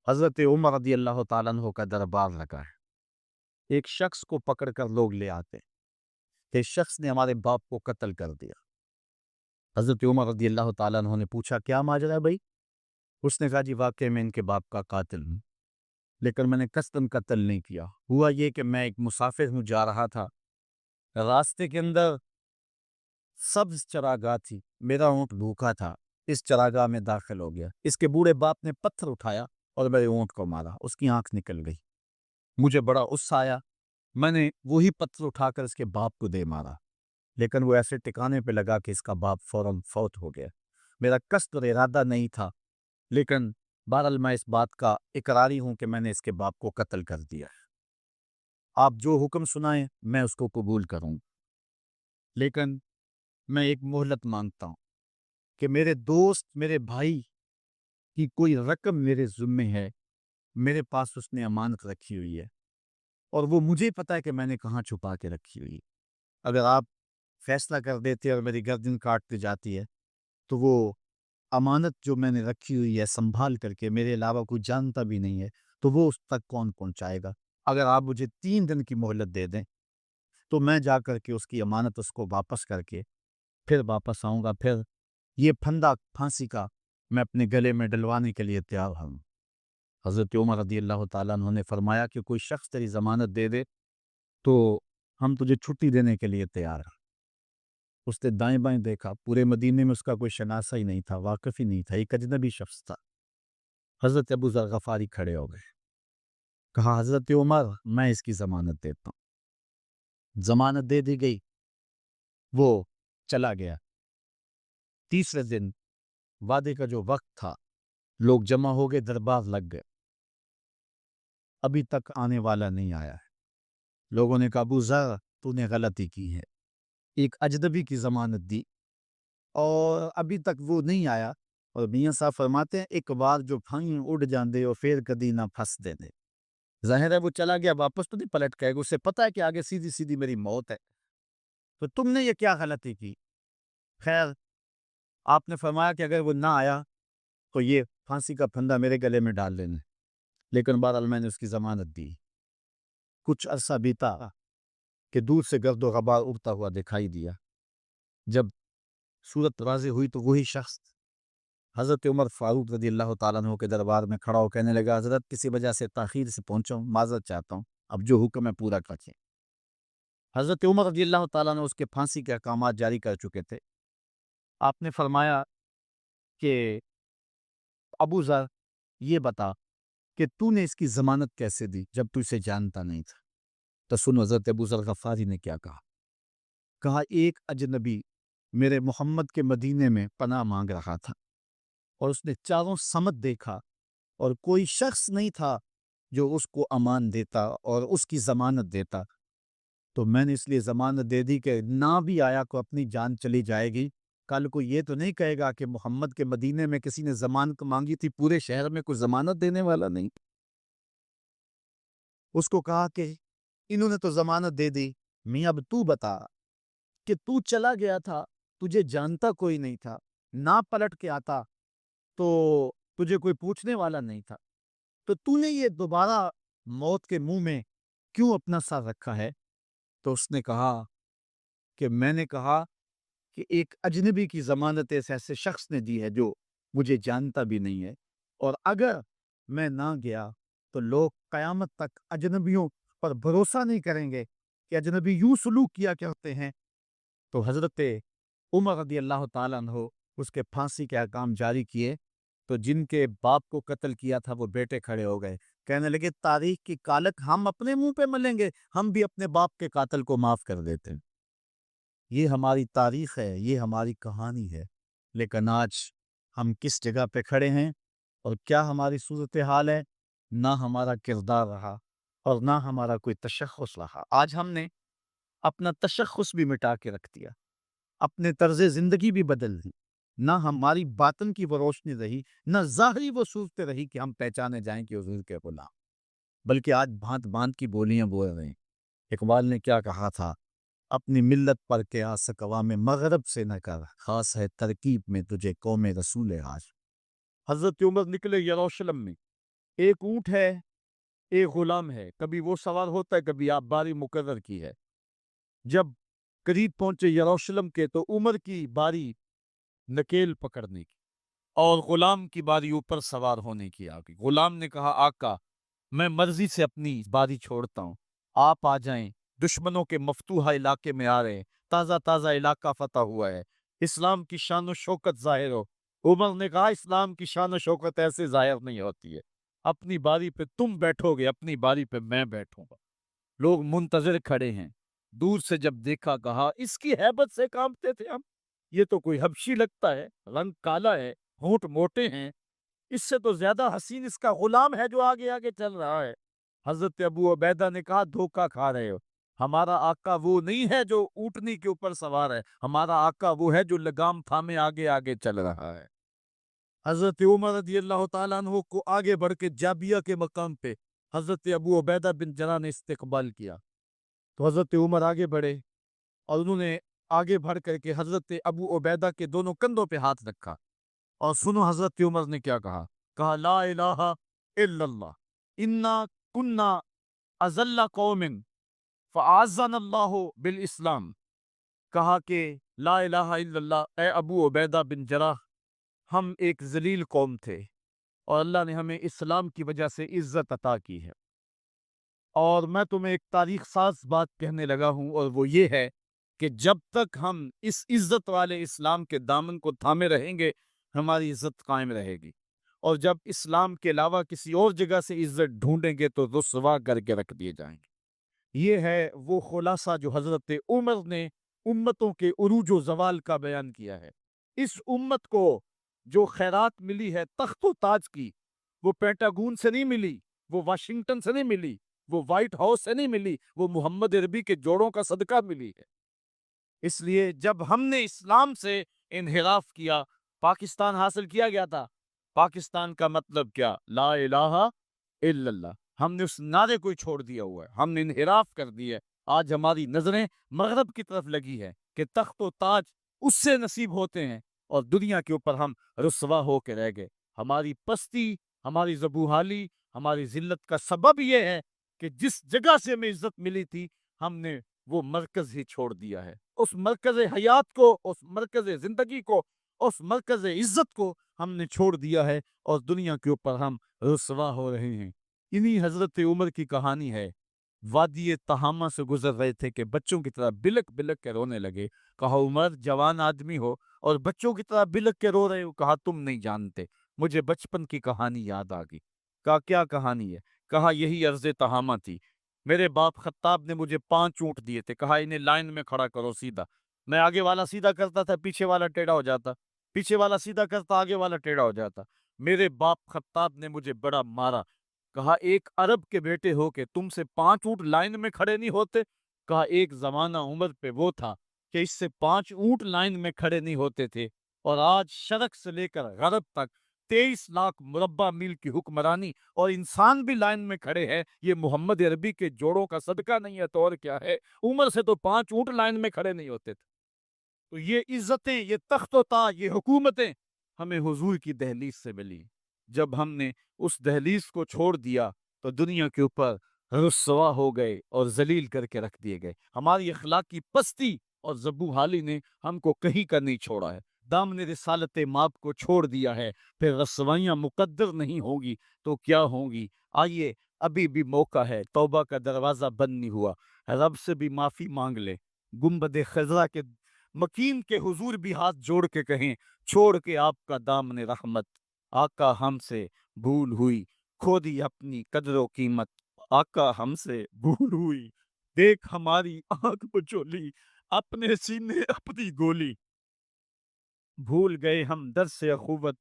حضرت عمر رضی اللہ تعالیٰ عنہ کا دربار لگا ہے۔ ایک شخص کو پکڑ کر لوگ لے آتے کہ اس شخص نے ہمارے باپ کو قتل کر دیا۔ حضرت عمر رضی اللہ تعالیٰ عنہ نے پوچھا کیا ماجرا ہے بھائی؟ اس نے کہا جی واقعی میں ان کے باپ کا قاتل ہوں، لیکن میں نے قصداً قتل نہیں کیا۔ ہوا یہ کہ میں ایک مسافر ہوں، جا رہا تھا، راستے کے اندر سبز چراگاہ تھی، میرا اونٹ بھوکا تھا، اس چراگاہ میں داخل ہو گیا۔ اس کے بوڑھے باپ نے پتھر اٹھایا اور میرے اونٹ کو مارا، اس کی آنکھ نکل گئی۔ مجھے بڑا غصہ آیا، میں نے وہی پتھر اٹھا کر اس کے باپ کو دے مارا، لیکن وہ ایسے ٹکانے پہ لگا کہ اس کا باپ فوراً فوت ہو گیا۔ میرا قصد اور ارادہ نہیں تھا، لیکن بہرحال میں اس بات کا اقراری ہوں کہ میں نے اس کے باپ کو قتل کر دیا ہے۔ آپ جو حکم سنائیں میں اس کو قبول کروں، لیکن میں ایک مہلت مانگتا ہوں کہ میرے دوست، میرے بھائی کی کوئی رقم میرے ذمے ہے، میرے پاس اس نے امانت رکھی ہوئی ہے، اور وہ مجھے پتا ہے کہ میں نے کہاں چھپا کے رکھی ہوئی ہے۔ اگر آپ فیصلہ کر دیتے اور میری گردن کاٹتے جاتی ہے تو وہ امانت جو میں نے رکھی ہوئی ہے سنبھال کر کے، میرے علاوہ کوئی جانتا بھی نہیں ہے، تو وہ اس تک کون پہنچائے گا؟ اگر آپ مجھے 3 دن کی مہلت دے دیں تو میں جا کر کے اس کی امانت اس کو واپس کر کے پھر واپس آؤں گا، پھر یہ پھندا پھانسی کا میں اپنے گلے میں ڈلوانے کے لیے تیار ہوں۔ حضرت عمر رضی اللہ تعالیٰ عنہ نے فرمایا کہ کوئی شخص تیری ضمانت دے دے تو ہم تجھے چھٹی دینے کے لیے تیار ہیں۔ اس نے دائیں بائیں دیکھا، پورے مدینے میں اس کا کوئی شناسہ ہی نہیں تھا، واقف ہی نہیں تھا، ایک اجنبی شخص تھا۔ حضرت ابو ذر غفاری کھڑے ہو گئے، کہا حضرت عمر میں اس کی ضمانت دیتا ہوں۔ ضمانت دے دی گئی، وہ چلا گیا۔ تیسرے دن وعدے کا جو وقت تھا، لوگ جمع ہو گئے، دربار لگ گئے، ابھی تک آنے والا نہیں آیا ہے۔ لوگوں نے کہا ابو ذر تو نے غلطی کی ہے، ایک اجنبی کی ضمانت دی اور ابھی تک وہ نہیں آیا، اور میاں صاحب فرماتے ہیں ایک بار جو پھنگ اڑ جاندے اور پھر کدی نہ پھنس دے دے۔ ظاہر ہے وہ چلا گیا، واپس تو نہیں پلٹ کے گا، اسے پتا ہے کہ آگے سیدھی سیدھی میری موت ہے، تو تم نے یہ کیا غلطی کی؟ خیر، آپ نے فرمایا کہ اگر وہ نہ آیا تو یہ پھانسی کا پھندا میرے گلے میں ڈال لینا، لیکن بہرحال میں نے اس کی ضمانت دی۔ کچھ عرصہ بیتا کہ دور سے گرد و غبار اڑتا ہوا دکھائی دیا۔ جب صورت واضح ہوئی تو وہی شخص حضرت عمر فاروق رضی اللہ تعالیٰ عنہ کے دربار میں کھڑا ہو کہنے لگا حضرت کسی وجہ سے تاخیر سے پہنچا ہوں، معذرت چاہتا ہوں، اب جو حکم ہے پورا کریں۔ حضرت عمر رضی اللہ تعالیٰ عنہ اس کے پھانسی کے احکامات جاری کر چکے تھے۔ آپ نے فرمایا کہ ابو ذر یہ بتا کہ تو نے اس کی ضمانت کیسے دی جب تو اسے جانتا نہیں تھا؟ تو سن حضرت ابو ذر غفاری نے کیا کہا۔ کہا ایک اجنبی میرے محمد کے مدینے میں پناہ مانگ رہا تھا، اور اس نے چاروں سمت دیکھا اور کوئی شخص نہیں تھا جو اس کو امان دیتا اور اس کی ضمانت دیتا، تو میں نے اس لیے ضمانت دے دی کہ نہ بھی آیا کو اپنی جان چلی جائے گی، کل کو یہ تو نہیں کہے گا کہ محمد کے مدینے میں کسی نے ضمانت مانگی تھی، پورے شہر میں کوئی ضمانت دینے والا نہیں۔ اس کو کہا کہ انہوں نے تو ضمانت دے دی، میاں اب تو بتا کہ تو چلا گیا تھا، تجھے جانتا کوئی نہیں تھا، نہ پلٹ کے آتا تو تجھے کوئی پوچھنے والا نہیں تھا، تو نے یہ دوبارہ موت کے منہ میں کیوں اپنا سر رکھا ہے؟ تو اس نے کہا کہ میں نے کہا کہ ایک اجنبی کی ضمانت ایسے شخص نے دی ہے جو مجھے جانتا بھی نہیں ہے، اور اگر میں نہ گیا تو لوگ قیامت تک اجنبیوں پر بھروسہ نہیں کریں گے کہ اجنبی یوں سلوک کیا کرتے ہیں۔ تو حضرت عمر رضی اللہ تعالیٰ عنہ اس کے پھانسی کے احکام جاری کیے، تو جن کے باپ کو قتل کیا تھا وہ بیٹے کھڑے ہو گئے، کہنے لگے تاریخ کی کالک ہم اپنے منہ پہ ملیں گے، ہم بھی اپنے باپ کے قاتل کو معاف کر دیتے ہیں۔ یہ ہماری تاریخ ہے، یہ ہماری کہانی ہے، لیکن آج ہم کس جگہ پہ کھڑے ہیں اور کیا ہماری صورتحال ہے؟ نہ ہمارا کردار رہا اور نہ ہمارا کوئی تشخص رہا۔ آج ہم نے اپنا تشخص بھی مٹا کے رکھ دیا، اپنے طرز زندگی بھی بدل دی، نہ ہماری باطن کی وہ روشنی رہی، نہ ظاہری وہ صورت رہی کہ ہم پہچانے جائیں کہ حضور کے غلام، بلکہ آج بھانت بھانت کی بولیاں بول رہے ہیں۔ اقبال نے کیا کہا تھا؟ اپنی ملت پر قیاس اقوام مغرب سے نہ کر، خاص ہے ترکیب میں تجھے قوم رسول آج۔ حضرت عمر نکلے یروشلم میں، ایک اونٹ ہے، ایک غلام ہے، کبھی وہ سوار ہوتا ہے، کبھی آپ باری مقرر کی ہے۔ جب قریب پہنچے یروشلم کے تو عمر کی باری نکیل پکڑنے کی اور غلام کی باری اوپر سوار ہونے کی آ گئی۔ غلام نے کہا آقا میں مرضی سے اپنی باری چھوڑتا ہوں، آپ آ جائیں، دشمنوں کے مفتوحہ علاقے میں آ رہے ہیں، تازہ تازہ علاقہ فتح ہوا ہے، اسلام کی شان و شوکت ظاہر ہو۔ عمر نے کہا اسلام کی شان و شوکت ایسے ظاہر نہیں ہوتی ہے، اپنی باری پہ تم بیٹھو گے، اپنی باری پہ میں بیٹھوں گا۔ لوگ منتظر کھڑے ہیں، دور سے جب دیکھا کہا اس کی ہیبت سے کانپتے تھے ہم، یہ تو کوئی حبشی لگتا ہے، رنگ کالا ہے، ہونٹ موٹے ہیں، اس سے تو زیادہ حسین اس کا غلام ہے جو آگے آگے چل رہا ہے۔ حضرت ابو عبیدہ نے کہا دھوکہ کھا رہے ہو، ہمارا آقا وہ نہیں ہے جو اونٹنی کے اوپر سوار ہے، ہمارا آقا وہ ہے جو لگام تھامے آگے آگے چل رہا ہے۔ حضرت عمر رضی اللہ تعالیٰ عنہ کو آگے بڑھ کے جابیہ کے مقام پہ حضرت ابو عبیدہ بن جراح نے استقبال کیا، تو حضرت عمر آگے بڑھے اور انہوں نے آگے بڑھ کر کے حضرت ابو عبیدہ کے دونوں کندھوں پہ ہاتھ رکھا، اور سنو حضرت عمر نے کیا کہا، کہا لا الہ الا اللہ انا کننا اذل قوم فاعزنا اللہ بالاسلام۔ کہا کہ لا الہ الا اللہ، اے ابو عبیدہ بن جراح، ہم ایک ذلیل قوم تھے اور اللہ نے ہمیں اسلام کی وجہ سے عزت عطا کی ہے۔ اور میں تمہیں ایک تاریخ ساز بات کہنے لگا ہوں، اور وہ یہ ہے کہ جب تک ہم اس عزت والے اسلام کے دامن کو تھامے رہیں گے ہماری عزت قائم رہے گی، اور جب اسلام کے علاوہ کسی اور جگہ سے عزت ڈھونڈیں گے تو رسوا کر کے رکھ دیے جائیں گے۔ یہ ہے وہ خلاصہ جو حضرت عمر نے امتوں کے عروج و زوال کا بیان کیا ہے۔ اس امت کو جو خیرات ملی ہے تخت و تاج کی، وہ پینٹاگون سے نہیں ملی، وہ واشنگٹن سے نہیں ملی، وہ وائٹ ہاؤس سے نہیں ملی، وہ محمد عربی کے جوڑوں کا صدقہ ملی ہے۔ اس لیے جب ہم نے اسلام سے انحراف کیا، پاکستان حاصل کیا گیا تھا، پاکستان کا مطلب کیا؟ لا الہ الا اللہ۔ ہم نے اس نعرے کو چھوڑ دیا ہوا ہے، ہم نے انحراف کر دی ہے۔ آج ہماری نظریں مغرب کی طرف لگی ہے کہ تخت و تاج اس سے نصیب ہوتے ہیں، اور دنیا کے اوپر ہم رسوا ہو کے رہ گئے۔ ہماری پستی، ہماری زبوحالی، ہماری ذلت کا سبب یہ ہے کہ جس جگہ سے ہمیں عزت ملی تھی ہم نے وہ مرکز ہی چھوڑ دیا ہے۔ اس مرکز حیات کو، اس مرکز زندگی کو، اس مرکز عزت کو ہم نے چھوڑ دیا ہے، اور دنیا کے اوپر ہم رسوا ہو رہے ہیں۔ انہی حضرت عمر کی کہانی ہے۔ وادی تہامہ سے گزر رہے تھے کہ بچوں کی طرح بلک بلک کے رونے لگے۔ کہا عمر جوان آدمی ہو اور بچوں کی طرح بلک کے رو رہے ہو؟ کہا تم نہیں جانتے، مجھے بچپن کی کہانی یاد آ گئی۔ کہا کیا کہانی ہے؟ کہا یہی ارض تہامہ تھی، میرے باپ خطاب نے مجھے 5 اونٹ دیے تھے، کہا انہیں لائن میں کھڑا کرو سیدھا۔ میں آگے والا سیدھا کرتا تھا، پیچھے والا ٹیڑھا ہو جاتا، پیچھے والا سیدھا کرتا، آگے والا ٹیڑھا ہو جاتا۔ میرے باپ خطاب نے مجھے بڑا مارا۔ کہا ایک عرب کے بیٹے ہو کے تم سے 5 اونٹ لائن میں کھڑے نہیں ہوتے؟ کہا ایک زمانہ عمر پہ وہ تھا کہ اس سے 5 اونٹ لائن میں کھڑے نہیں ہوتے تھے، اور آج شرق سے لے کر غرب تک 23 لاکھ مربع میل کی حکمرانی، اور انسان بھی لائن میں کھڑے ہیں۔ یہ محمد عربی کے جوڑوں کا صدقہ نہیں ہے تو اور کیا ہے؟ عمر سے تو 5 اونٹ لائن میں کھڑے نہیں ہوتے تھے۔ تو یہ عزتیں، یہ تخت و تاج، یہ حکومتیں ہمیں حضور کی دہلیز سے ملی۔ جب ہم نے اس دہلیز کو چھوڑ دیا تو دنیا کے اوپر رسوا ہو گئے اور ذلیل کر کے رکھ دیے گئے۔ ہماری اخلاقی پستی اور زبوحالی نے ہم کو کہیں کا نہیں چھوڑا ہے، دامن رسالت ماپ کو چھوڑ دیا ہے۔ پھر رسوائیاں مقدر نہیں ہوگی تو کیا ہوگی؟ آئیے ابھی بھی موقع ہے، توبہ کا دروازہ بند نہیں ہوا، رب سے بھی معافی مانگ لے۔ گنبد خضرا کے مکین کے حضور بھی ہاتھ جوڑ کے کہیں چھوڑ کے آپ کا دامن رحمت، آقا ہم سے بھول ہوئی، کھو دی اپنی قدر و قیمت، آقا ہم سے بھول ہوئی، دیکھ ہماری آنکھ بچولی، اپنے سینے اپنی گولی، بھول گئے ہم در سے اخوت،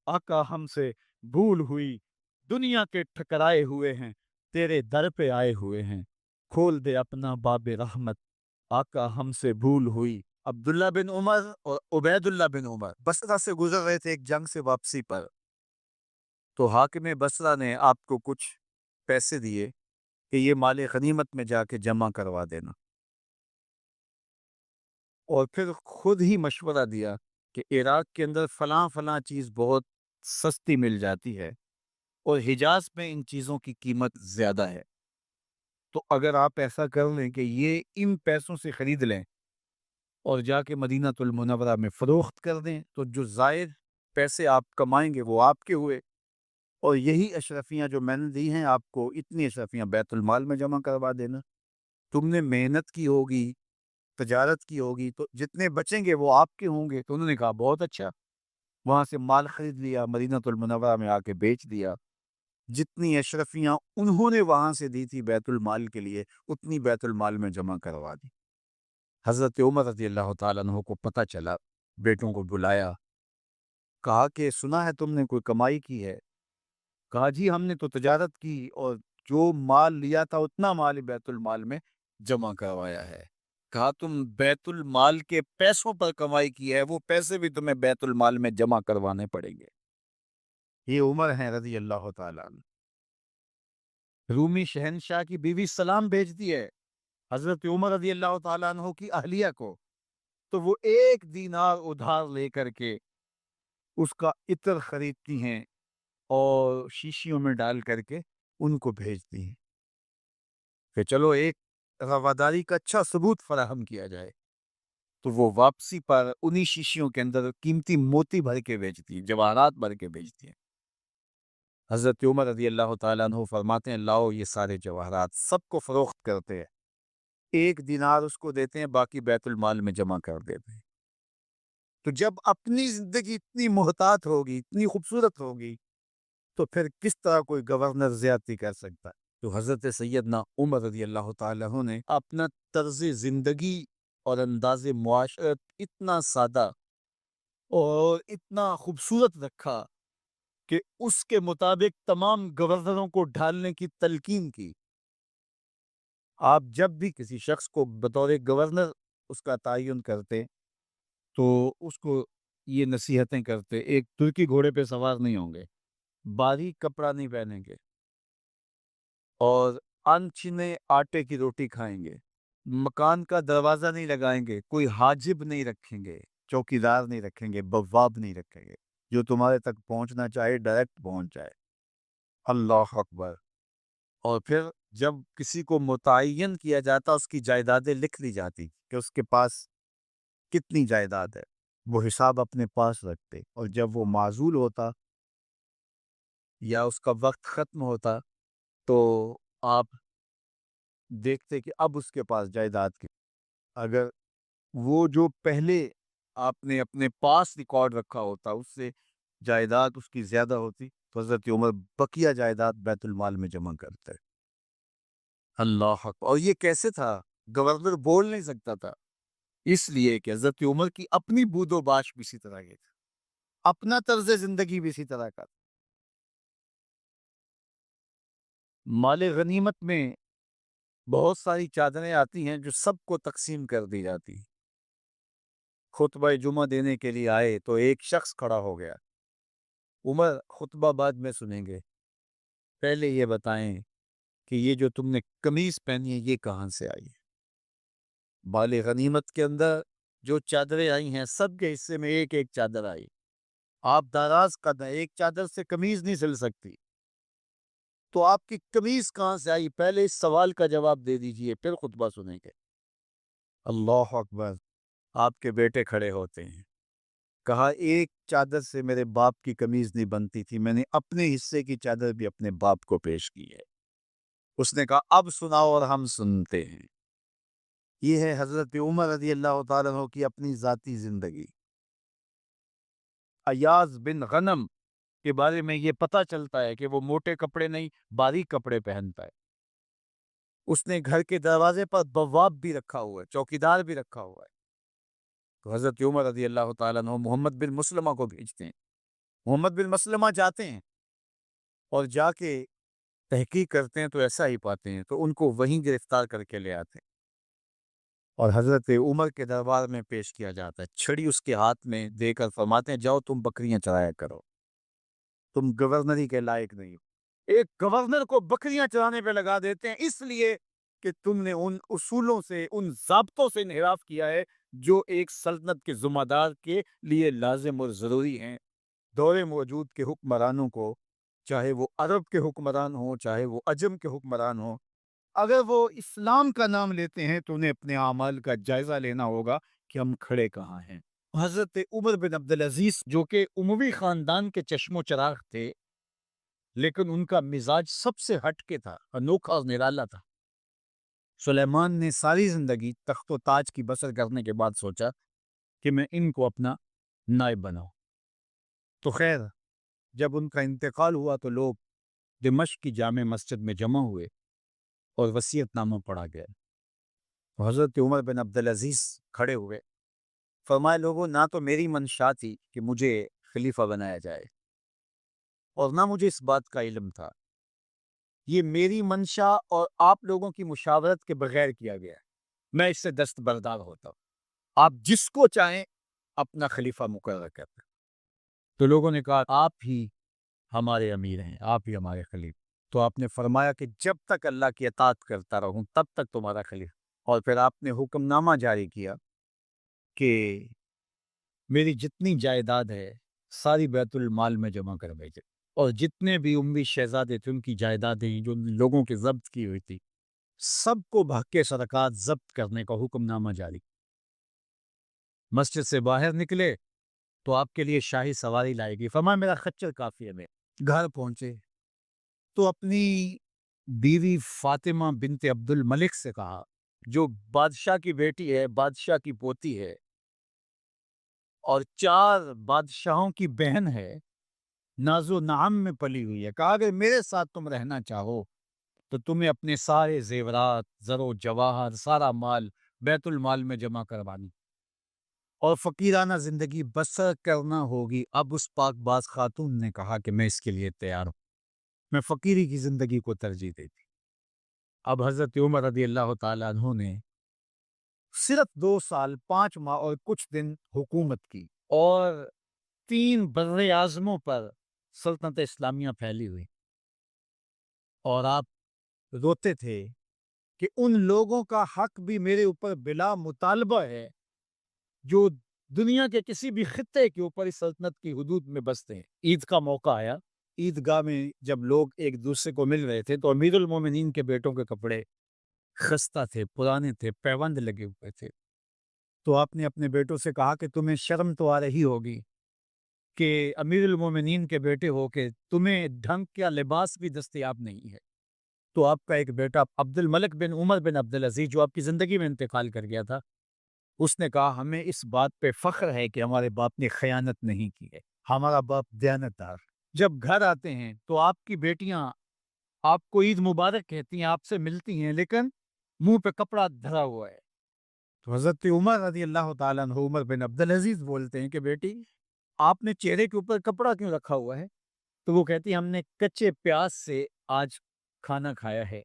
آقا ہم سے بھول ہوئی، دنیا کے ٹھکرائے ہوئے ہیں، تیرے در پہ آئے ہوئے ہیں، کھول دے اپنا باب رحمت، آقا ہم سے بھول ہوئی۔ عبداللہ بن عمر اور عبید اللہ بن عمر بصرہ سے گزر رہے تھے ایک جنگ سے واپسی پر، تو حاکم بصرہ نے آپ کو کچھ پیسے دیے کہ یہ مال غنیمت میں جا کے جمع کروا دینا، اور پھر خود ہی مشورہ دیا کہ عراق کے اندر فلاں فلاں چیز بہت سستی مل جاتی ہے، اور حجاز میں ان چیزوں کی قیمت زیادہ ہے۔ تو اگر آپ ایسا کر لیں کہ یہ ان پیسوں سے خرید لیں اور جا کے مدینہ المنورہ میں فروخت کر دیں، تو جو زائد پیسے آپ کمائیں گے وہ آپ کے ہوئے، اور یہی اشرفیاں جو میں نے دی ہیں آپ کو، اتنی اشرفیاں بیت المال میں جمع کروا دینا۔ تم نے محنت کی ہوگی، تجارت کی ہوگی، تو جتنے بچیں گے وہ آپ کے ہوں گے۔ تو انہوں نے کہا بہت اچھا، وہاں سے مال خرید لیا، مدینہ المنورہ میں آ کے بیچ دیا۔ جتنی اشرفیاں انہوں نے وہاں سے دی تھی بیت المال کے لیے، اتنی بیت المال میں جمع کروا دی۔ حضرت عمر رضی اللہ تعالیٰ عنہ کو پتہ چلا، بیٹوں کو بلایا، کہا کہ سنا ہے تم نے کوئی کمائی کی ہے؟ کہا جی ہم نے تو تجارت کی، اور جو مال لیا تھا اتنا مال بیت المال میں جمع کروایا ہے۔ کہا تم بیت المال کے پیسوں پر کمائی کی ہے، وہ پیسے بھی تمہیں بیت المال میں جمع کروانے پڑیں گے۔ یہ عمر ہیں رضی اللہ تعالیٰ عنہ۔ رومی شہنشاہ کی بیوی سلام بھیجتی ہے حضرت عمر رضی اللہ تعالیٰ عنہ کی اہلیہ کو، تو وہ 1 دینار ادھار لے کر کے اس کا عطر خریدتی ہیں اور شیشیوں میں ڈال کر کے ان کو بھیجتی ہیں کہ چلو ایک رواداری کا اچھا ثبوت فراہم کیا جائے۔ تو وہ واپسی پر انہی شیشیوں کے اندر قیمتی موتی بھر کے بھیجتی ہیں، جواہرات بھر کے بھیجتی ہیں۔ حضرت عمر رضی اللہ تعالیٰ عنہ فرماتے ہیں لاؤ یہ سارے جواہرات، سب کو فروخت کرتے ہیں، 1 دینار اس کو دیتے ہیں، باقی بیت المال میں جمع کر دیتے ہیں۔ تو جب اپنی زندگی اتنی محتاط ہوگی، اتنی خوبصورت ہوگی، تو پھر کس طرح کوئی گورنر زیادتی کر سکتا ہے؟ تو حضرت سیدنا عمر رضی اللہ تعالیٰ عنہ نے اپنا طرز زندگی اور انداز معاشرت اتنا سادہ اور اتنا خوبصورت رکھا کہ اس کے مطابق تمام گورنروں کو ڈھالنے کی تلقین کی۔ آپ جب بھی کسی شخص کو بطور گورنر اس کا تعین کرتے تو اس کو یہ نصیحتیں کرتے، ایک ترکی گھوڑے پہ سوار نہیں ہوں گے، باریک کپڑا نہیں پہنیں گے، اور انچنے آٹے کی روٹی کھائیں گے، مکان کا دروازہ نہیں لگائیں گے، کوئی حاجب نہیں رکھیں گے، چوکیدار نہیں رکھیں گے، بواب نہیں رکھیں گے، جو تمہارے تک پہنچنا چاہے ڈائریکٹ پہنچ جائے۔ اللہ اکبر۔ اور پھر جب کسی کو متعین کیا جاتا اس کی جائیدادیں لکھ لی جاتی کہ اس کے پاس کتنی جائیداد ہے، وہ حساب اپنے پاس رکھتے، اور جب وہ معزول ہوتا یا اس کا وقت ختم ہوتا تو آپ دیکھتے کہ اب اس کے پاس جائیداد کی، اگر وہ جو پہلے آپ نے اپنے پاس ریکارڈ رکھا ہوتا اس سے جائیداد اس کی زیادہ ہوتی، تو حضرت عمر بقیہ جائیداد بیت المال میں جمع کرتے۔ اللہ اکبر۔ اور یہ کیسے تھا؟ گورنر بول نہیں سکتا تھا، اس لیے کہ حضرت عمر کی اپنی بود و باش بھی اسی طرح کی تھی، اپنا طرز زندگی بھی اسی طرح کا تھا۔ مال غنیمت میں بہت ساری چادریں آتی ہیں جو سب کو تقسیم کر دی جاتی ہیں۔ خطبہ جمعہ دینے کے لیے آئے تو ایک شخص کھڑا ہو گیا، عمر خطبہ بعد میں سنیں گے، پہلے یہ بتائیں کہ یہ جو تم نے قمیض پہنی ہے یہ کہاں سے آئی ہے؟ مال غنیمت کے اندر جو چادریں آئی ہیں سب کے حصے میں ایک ایک چادر آئی، آپ دراز قد ہیں، ایک چادر سے قمیض نہیں سل سکتی، تو آپ کی قمیض کہاں سے آئی؟ پہلے اس سوال کا جواب دے دیجئے، پھر خطبہ سنیں گے۔ اللہ اکبر۔ آپ کے بیٹے کھڑے ہوتے ہیں، کہا ایک چادر سے میرے باپ کی قمیض نہیں بنتی تھی، میں نے اپنے حصے کی چادر بھی اپنے باپ کو پیش کی ہے۔ اس نے کہا اب سناؤ، اور ہم سنتے ہیں۔ یہ ہے حضرت عمر رضی اللہ تعالیٰ عنہ کی اپنی ذاتی زندگی۔ ایاز بن غنم کے بارے میں یہ پتہ چلتا ہے کہ وہ موٹے کپڑے نہیں، باریک کپڑے پہنتا ہے۔ اس نے گھر کے دروازے پر بواب بھی رکھا ہوا ہے، چوکیدار بھی رکھا ہوا ہے۔ تو حضرت عمر رضی اللہ تعالیٰ عنہ محمد بن مسلمہ کو بھیجتے ہیں، محمد بن مسلمہ جاتے ہیں اور جا کے تحقیق کرتے ہیں تو ایسا ہی پاتے ہیں، تو ان کو وہیں گرفتار کر کے لے آتے ہیں اور حضرت عمر کے دربار میں پیش کیا جاتا ہے، چھڑی اس کے ہاتھ میں دے کر فرماتے ہیں جاؤ تم بکریاں چرایا کرو، تم گورنری کے لائق نہیں ہو۔ ایک گورنر کو بکریاں چرانے پہ لگا دیتے ہیں اس لیے کہ تم نے ان اصولوں سے، ان ضابطوں سے انحراف کیا ہے جو ایک سلطنت کے ذمہ دار کے لیے لازم اور ضروری ہیں۔ دور موجود کے حکمرانوں کو چاہے وہ عرب کے حکمران ہوں چاہے وہ عجم کے حکمران ہوں، اگر وہ اسلام کا نام لیتے ہیں تو انہیں اپنے اعمال کا جائزہ لینا ہوگا کہ ہم کھڑے کہاں ہیں۔ حضرت عمر بن عبدالعزیز جو کہ اموی خاندان کے چشم و چراغ تھے، لیکن ان کا مزاج سب سے ہٹ کے تھا، انوکھا اور نرالا تھا۔ سلیمان نے ساری زندگی تخت و تاج کی بسر کرنے کے بعد سوچا کہ میں ان کو اپنا نائب بناؤں۔ تو خیر، جب ان کا انتقال ہوا تو لوگ دمشق کی جامع مسجد میں جمع ہوئے اور وصیت نامہ پڑھا گیا۔ حضرت عمر بن عبدالعزیز کھڑے ہوئے، فرمائے لوگوں، نہ تو میری منشا تھی کہ مجھے خلیفہ بنایا جائے اور نہ مجھے اس بات کا علم تھا، یہ میری منشا اور آپ لوگوں کی مشاورت کے بغیر کیا گیا ہے، میں اس سے دستبردار ہوتا ہوں، آپ جس کو چاہیں اپنا خلیفہ مقرر کریں۔ تو لوگوں نے کہا آپ ہی ہمارے امیر ہیں، آپ ہی ہمارے خلیفہ۔ تو آپ نے فرمایا کہ جب تک اللہ کی اطاعت کرتا رہوں تب تک تمہارا خلیفہ۔ اور پھر آپ نے حکم نامہ جاری کیا کہ میری جتنی جائیداد ہے ساری بیت المال میں جمع کر بھیجے، اور جتنے بھی اموی شہزادے تھے ان کی جائیدادیں جو لوگوں کی ضبط کی ہوئی تھی سب کو بھگ صدقات ضبط کرنے کا حکم نامہ جاری۔ مسجد سے باہر نکلے تو آپ کے لیے شاہی سواری لائے گی، فرمایا میرا خچر کافی ہے۔ میں گھر پہنچے تو اپنی بیوی فاطمہ بنت عبد الملک سے کہا، جو بادشاہ کی بیٹی ہے، بادشاہ کی پوتی ہے اور 4 بادشاہوں کی بہن ہے، ناز و نعم میں پلی ہوئی ہے، کہا اگر میرے ساتھ تم رہنا چاہو تو تمہیں اپنے سارے زیورات، زر و جواہر، سارا مال بیت المال میں جمع کروانی اور فقیرانہ زندگی بسر کرنا ہوگی۔ اب اس پاک باز خاتون نے کہا کہ میں اس کے لیے تیار ہوں، میں فقیری کی زندگی کو ترجیح دیتی۔ اب حضرت عمر رضی اللہ تعالیٰ عنہ نے صرف 2 سال 5 ماہ اور کچھ دن حکومت کی اور 3 بر اعظموں پر سلطنت اسلامیہ پھیلی ہوئی، اور آپ روتے تھے کہ ان لوگوں کا حق بھی میرے اوپر بلا مطالبہ ہے جو دنیا کے کسی بھی خطے کے اوپر اس سلطنت کی حدود میں بستے ہیں۔ عید کا موقع آیا، عیدگاہ میں جب لوگ ایک دوسرے کو مل رہے تھے تو امیر المومنین کے بیٹوں کے کپڑے خستہ تھے، پرانے تھے، پیوند لگے ہوئے تھے۔ تو آپ نے اپنے بیٹوں سے کہا کہ تمہیں شرم تو آ رہی ہوگی کہ امیر المومنین کے بیٹے ہو کے تمہیں ڈھنگ کا لباس بھی دستیاب نہیں ہے۔ تو آپ کا ایک بیٹا عبد الملک بن عمر بن عبدالعزیز جو آپ کی زندگی میں انتقال کر گیا تھا، اس نے کہا ہمیں اس بات پہ فخر ہے کہ ہمارے باپ نے خیانت نہیں کی ہے، ہمارا باپ دیانتدار۔ جب گھر آتے ہیں تو آپ کی بیٹیاں آپ کو عید مبارک کہتی ہیں، آپ سے ملتی ہیں، لیکن منہ پہ کپڑا دھرا ہوا ہے۔ تو حضرت عمر رضی اللہ تعالیٰ عنہ عمر بن عبدالعزیز بولتے ہیں کہ بیٹی آپ نے چہرے کے اوپر کپڑا کیوں رکھا ہوا ہے؟ تو وہ کہتی ہم نے کچے پیاز سے آج کھانا کھایا ہے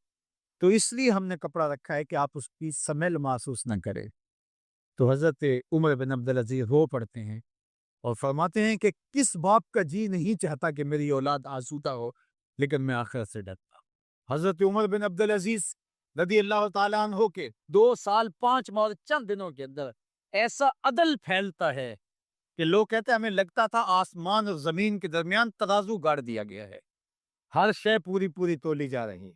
تو اس لیے ہم نے کپڑا رکھا ہے کہ آپ اس کی سمیل محسوس نہ کریں۔ تو حضرت عمر بن عبدالعزیز رو پڑتے ہیں اور فرماتے ہیں کہ کس باپ کا جی نہیں چاہتا کہ میری اولاد آسودہ ہو، لیکن میں آخرت سے ڈرتا ہوں۔ حضرت عمر بن عبدالعزیز رضی اللہ تعالیٰ عنہ کے 2 سال 5 ماہ اور چند دنوں کے اندر ایسا عدل پھیلتا ہے کہ لوگ کہتے ہیں ہمیں لگتا تھا آسمان اور زمین کے درمیان ترازو گاڑ دیا گیا ہے، ہر شے پوری پوری تولی جا رہی ہے،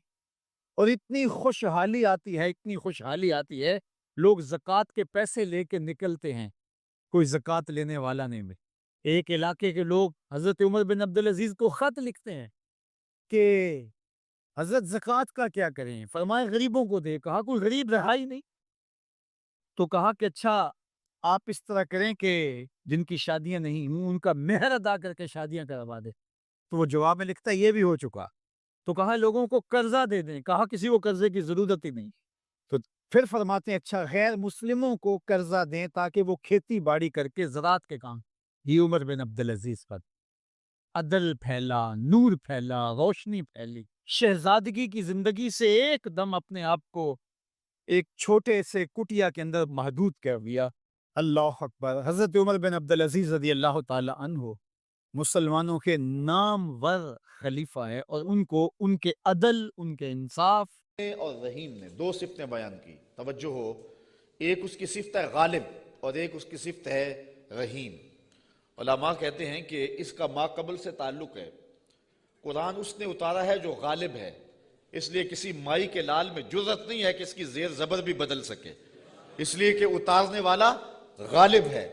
اور اتنی خوشحالی آتی ہے، اتنی خوشحالی آتی ہے، لوگ زکوٰۃ کے پیسے لے کے نکلتے ہیں، کوئی زکوٰۃ لینے والا نہیں ملے۔ ایک علاقے کے لوگ حضرت عمر بن عبدالعزیز کو خط لکھتے ہیں کہ حضرت زکوٰۃ کا کیا کریں؟ فرمائے غریبوں کو دے۔ کہا کوئی غریب رہا ہی نہیں، تو کہا کہ اچھا آپ اس طرح کریں کہ جن کی شادیاں نہیں ہوں ان کا مہر ادا کر کے شادیاں کروا دے۔ تو وہ جواب میں لکھتا ہے یہ بھی ہو چکا۔ تو کہا لوگوں کو قرضہ دے دیں، کہا کسی کو قرضے کی ضرورت ہی نہیں۔ تو پھر فرماتے ہیں اچھا غیر مسلموں کو قرضہ دیں تاکہ وہ کھیتی باڑی کر کے زراعت کے کام۔ یہ عمر بن عبدالعزیز پر عدل پھیلا، نور پھیلا، روشنی پھیلی، شہزادگی کی زندگی سے ایک دم اپنے آپ کو ایک چھوٹے سے کٹیا کے اندر محدود کر دیا۔ اللہ اکبر۔ حضرت عمر بن عبدالعزیز رضی اللہ تعالی عنہ مسلمانوں کے نامور خلیفہ ہے، اور ان کو ان کے عدل، ان کے انصاف اور رحیم نے 2 صفتیں بیان کی، توجہ ہو، ایک اس کی صفت ہے غالب اور ایک اس کی صفت ہے رحیم۔ علماء کہتے ہیں کہ اس کا ما قبل سے تعلق ہے قرآن اس نے اتارا ہے جو غالب ہے، اس لیے کسی مائی کے لال میں جرت نہیں ہے کہ اس کی زیر زبر بھی بدل سکے، اس لیے کہ اتارنے والا غالب ہے۔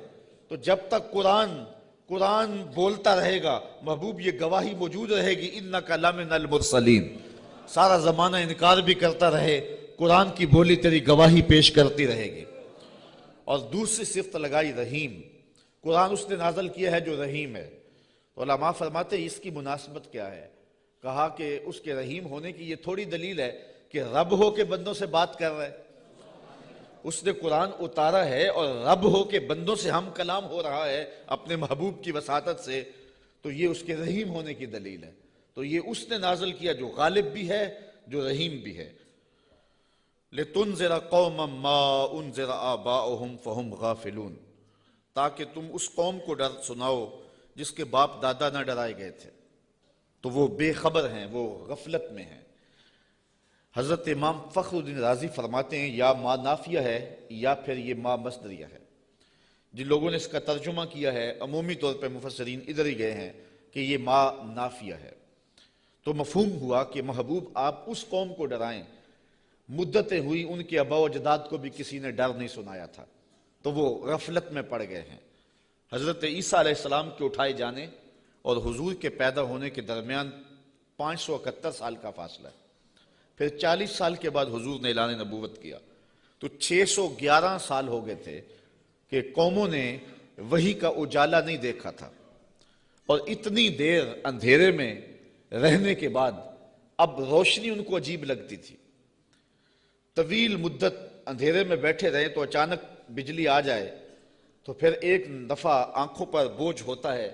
تو جب تک قرآن بولتا رہے گا، محبوب یہ گواہی موجود رہے گی اِنَّكَ لَمِنَ الْمُرْسَلِينَ، سارا زمانہ انکار بھی کرتا رہے، قرآن کی بولی تیری گواہی پیش کرتی رہے گی۔ اور دوسری صفت لگائی رحیم، قرآن اس نے نازل کیا ہے جو رحیم ہے۔ علماء فرماتے ہیں اس کی مناسبت کیا ہے؟ کہا کہ اس کے رحیم ہونے کی یہ تھوڑی دلیل ہے کہ رب ہو کے بندوں سے بات کر رہا ہے، اس نے قرآن اتارا ہے اور رب ہو کے بندوں سے ہم کلام ہو رہا ہے اپنے محبوب کی وساطت سے، تو یہ اس کے رحیم ہونے کی دلیل ہے۔ تو یہ اس نے نازل کیا جو غالب بھی ہے، جو رحیم بھی ہے۔ لِتُنذِرَ قَوْمًا مَّا أُنذِرَ آبَاؤُهُمْ فَهُمْ غَافِلُونَ، تاکہ تم اس قوم کو ڈر سناؤ جس کے باپ دادا نہ ڈرائے گئے تھے، تو وہ بے خبر ہیں، وہ غفلت میں ہیں۔ حضرت امام فخر الدین رازی فرماتے ہیں یا ما نافیہ ہے یا پھر یہ ما مصدریہ ہے۔ جن لوگوں نے اس کا ترجمہ کیا ہے عمومی طور پہ مفسرین ادھر ہی گئے ہیں کہ یہ ما نافیہ ہے، تو مفہوم ہوا کہ محبوب آپ اس قوم کو ڈرائیں، مدتیں ہوئی ان کے آباء و اجداد کو بھی کسی نے ڈر نہیں سنایا تھا، تو وہ غفلت میں پڑ گئے ہیں۔ حضرت عیسیٰ علیہ السلام کے اٹھائے جانے اور حضور کے پیدا ہونے کے درمیان 571 سال کا فاصلہ ہے، پھر 40 سال کے بعد حضور نے اعلان نبوت کیا، تو 611 سال ہو گئے تھے کہ قوموں نے وحی کا اجالا نہیں دیکھا تھا، اور اتنی دیر اندھیرے میں رہنے کے بعد اب روشنی ان کو عجیب لگتی تھی۔ طویل مدت اندھیرے میں بیٹھے رہے تو اچانک بجلی آ جائے تو پھر ایک دفعہ آنکھوں پر بوجھ ہوتا ہے،